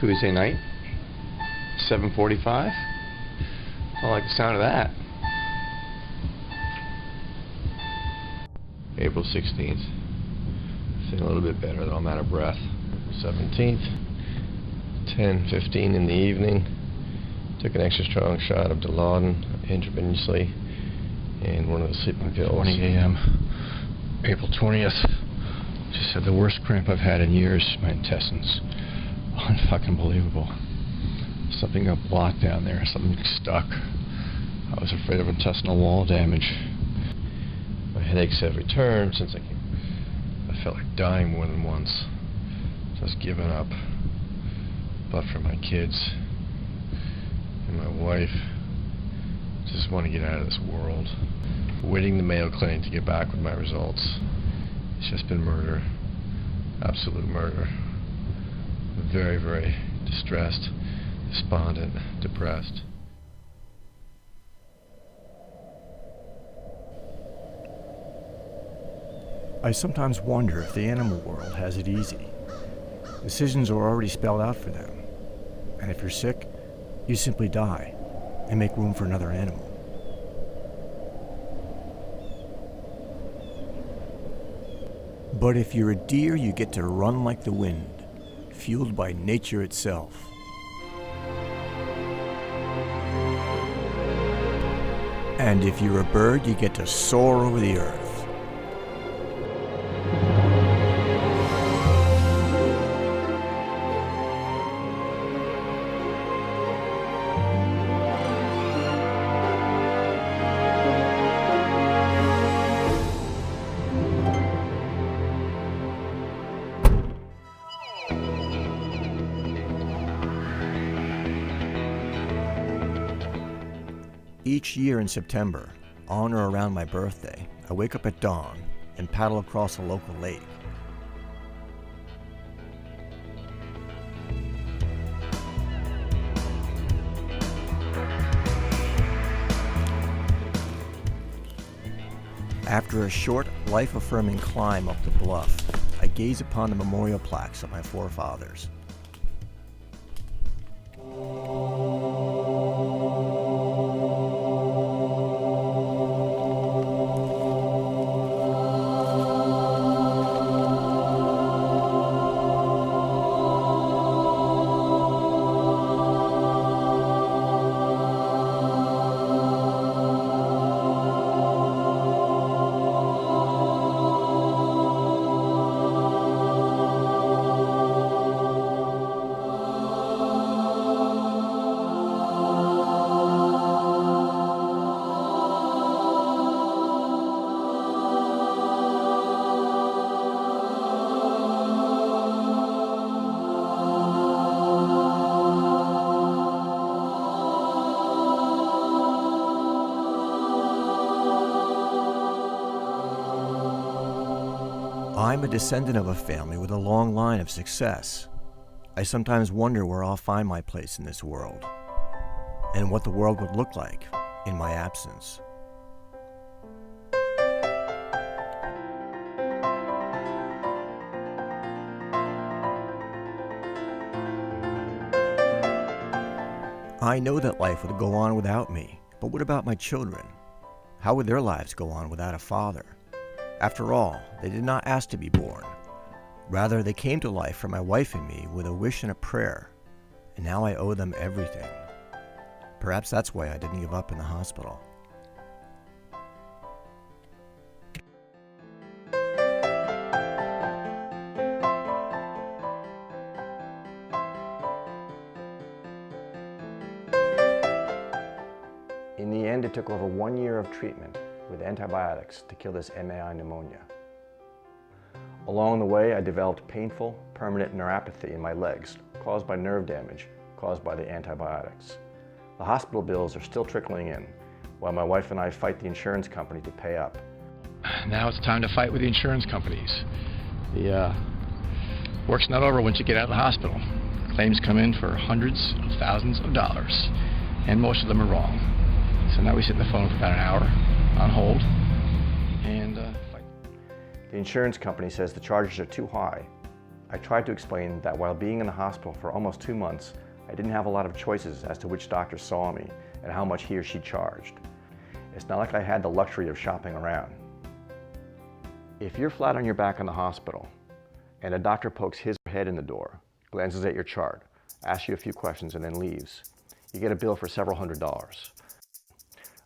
Tuesday night, 7:45. I like the sound of that. April 16th. Feeling a little bit better, though I'm out of breath. 17th, 10:15 in the evening. Took an extra strong shot of Dilaudid intravenously and one of the sleeping pills. 20 a.m. April 20th. Just had the worst cramp I've had in years. My intestines. Unfucking believable. Something got blocked down there. Something stuck. I was afraid of intestinal wall damage. My headaches have returned since I felt like dying more than once. Just giving up. But for my kids and my wife, just want to get out of this world. Waiting the Mayo Clinic to get back with my results. It's just been murder. Absolute murder. Very, very distressed, despondent, depressed. I sometimes wonder if the animal world has it easy. Decisions are already spelled out for them. And if you're sick, you simply die and make room for another animal. But if you're a deer, you get to run like the wind, fueled by nature itself. And if you're a bird, you get to soar over the earth. Each year in September, on or around my birthday, I wake up at dawn and paddle across a local lake. After a short, life-affirming climb up the bluff, I gaze upon the memorial plaques of my forefathers. I'm a descendant of a family with a long line of success. I sometimes wonder where I'll find my place in this world, and what the world would look like in my absence. I know that life would go on without me, but what about my children? How would their lives go on without a father? After all, they did not ask to be born. Rather, they came to life for my wife and me with a wish and a prayer, and now I owe them everything. Perhaps that's why I didn't give up in the hospital. In the end, it took over 1 year of treatment with antibiotics to kill this MAI pneumonia. Along the way, I developed painful, permanent neuropathy in my legs caused by nerve damage caused by the antibiotics. The hospital bills are still trickling in, while my wife and I fight the insurance company to pay up. Now it's time to fight with the insurance companies. The work's not over once you get out of the hospital. Claims come in for hundreds of thousands of dollars, and most of them are wrong. So now we sit on the phone for about an hour on hold and fight. The insurance company says the charges are too high. I tried to explain that while being in the hospital for almost 2 months, I didn't have a lot of choices as to which doctor saw me and how much he or she charged. It's not like I had the luxury of shopping around. If you're flat on your back in the hospital and a doctor pokes his or her head in the door, glances at your chart, asks you a few questions and then leaves, you get a bill for several $100s.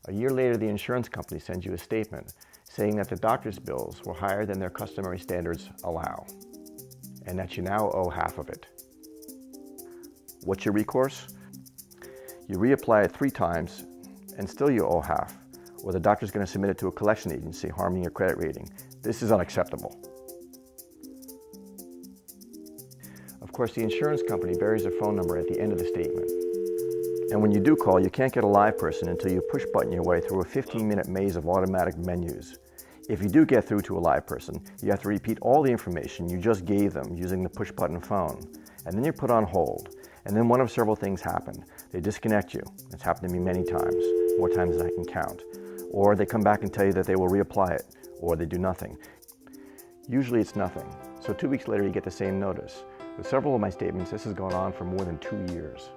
A year later, the insurance company sends you a statement saying that the doctor's bills were higher than their customary standards allow, and that you now owe half of it. What's your recourse? You reapply it 3 times, and still you owe half, or the doctor's going to submit it to a collection agency, harming your credit rating. This is unacceptable. Of course, the insurance company buries a phone number at the end of the statement. And when you do call, you can't get a live person until you push button your way through a 15-minute maze of automatic menus. If you do get through to a live person, you have to repeat all the information you just gave them using the push button phone. And then you're put on hold. And then one of several things happen. They disconnect you. It's happened to me many times, more times than I can count. Or they come back and tell you that they will reapply it, or they do nothing. Usually it's nothing. So 2 weeks later you get the same notice. With several of my statements, this has gone on for more than 2 years.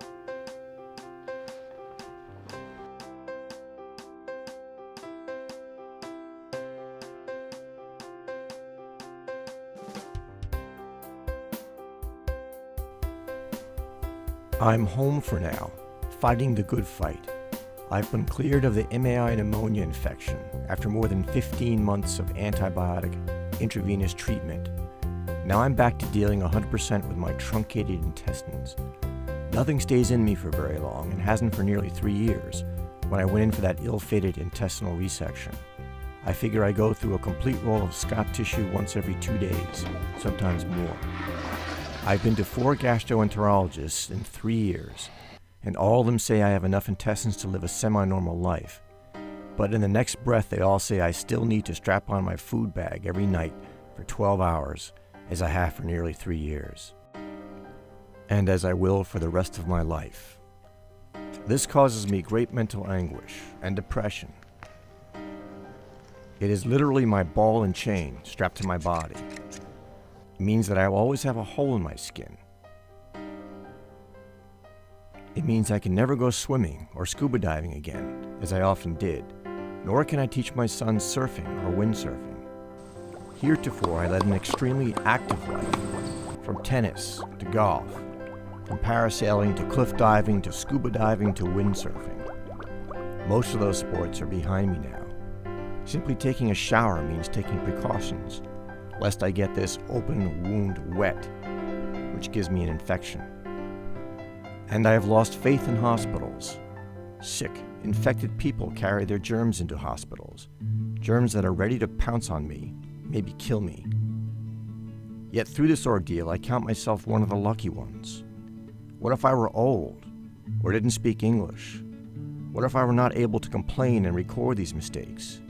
I'm home for now, fighting the good fight. I've been cleared of the MAI pneumonia infection after more than 15 months of antibiotic intravenous treatment. Now I'm back to dealing 100% with my truncated intestines. Nothing stays in me for very long and hasn't for nearly 3 years when I went in for that ill-fated intestinal resection. I figure I go through a complete roll of Scott tissue once every 2 days, sometimes more. I've been to 4 gastroenterologists in 3 years, and all of them say I have enough intestines to live a semi-normal life. But in the next breath, they all say I still need to strap on my food bag every night for 12 hours, as I have for nearly 3 years. And as I will for the rest of my life. This causes me great mental anguish and depression. It is literally my ball and chain strapped to my body. It means that I will always have a hole in my skin. It means I can never go swimming or scuba diving again, as I often did, nor can I teach my son surfing or windsurfing. Heretofore, I led an extremely active life, from tennis to golf, from parasailing to cliff diving to scuba diving to windsurfing. Most of those sports are behind me now. Simply taking a shower means taking precautions, lest I get this open wound wet, which gives me an infection. And I have lost faith in hospitals. Sick, infected people carry their germs into hospitals, germs that are ready to pounce on me, maybe kill me. Yet through this ordeal, I count myself one of the lucky ones. What if I were old, or didn't speak English? What if I were not able to complain and record these mistakes?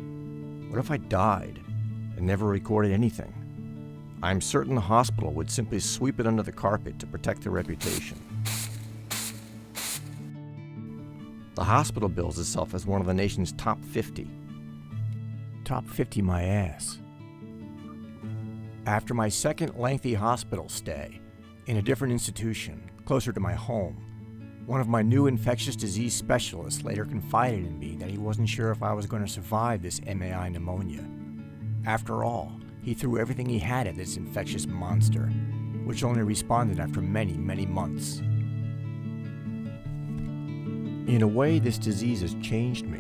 What if I died and never recorded anything? I'm certain the hospital would simply sweep it under the carpet to protect their reputation. The hospital bills itself as one of the nation's top 50. Top 50 my ass. After my second lengthy hospital stay, in a different institution, closer to my home, One of my new infectious disease specialists later confided in me that he wasn't sure if I was going to survive this MAI pneumonia. After all, he threw everything he had at this infectious monster, which only responded after many, many months. In a way, this disease has changed me.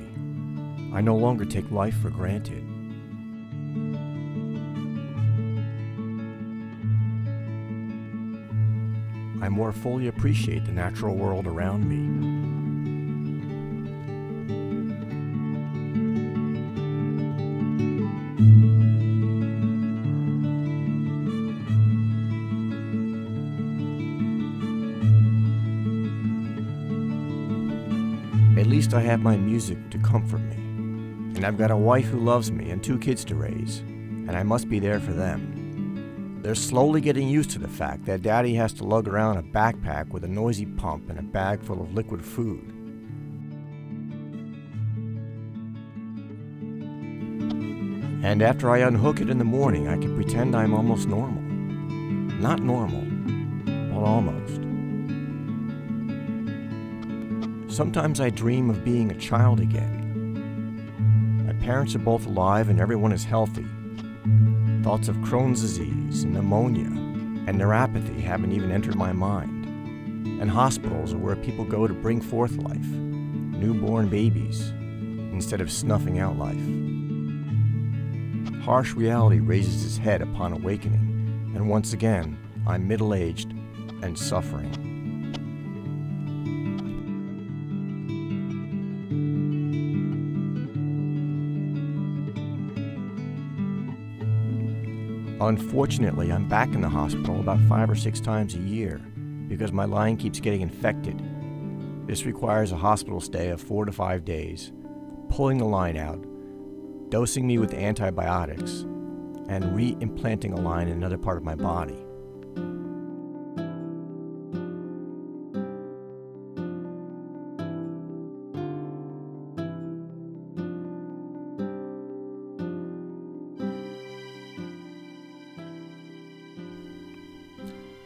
I no longer take life for granted. I more fully appreciate the natural world around me. At least I have my music to comfort me, and I've got a wife who loves me and 2 kids to raise, and I must be there for them. They're slowly getting used to the fact that Daddy has to lug around a backpack with a noisy pump and a bag full of liquid food. And after I unhook it in the morning, I can pretend I'm almost normal. Not normal, but almost. Sometimes I dream of being a child again. My parents are both alive and everyone is healthy. Thoughts of Crohn's disease and pneumonia and neuropathy haven't even entered my mind. And hospitals are where people go to bring forth life, newborn babies, instead of snuffing out life. Harsh reality raises its head upon awakening, and once again, I'm middle-aged and suffering. Unfortunately, I'm back in the hospital about 5 or 6 times a year because my line keeps getting infected. This requires a hospital stay of 4 to 5 days, pulling the line out, dosing me with antibiotics, and re-implanting a line in another part of my body.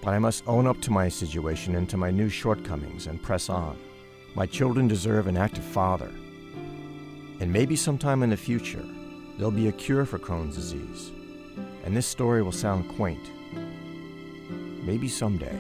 But I must own up to my situation and to my new shortcomings and press on. My children deserve an active father. And maybe sometime in the future, there'll be a cure for Crohn's disease. And this story will sound quaint. Maybe someday.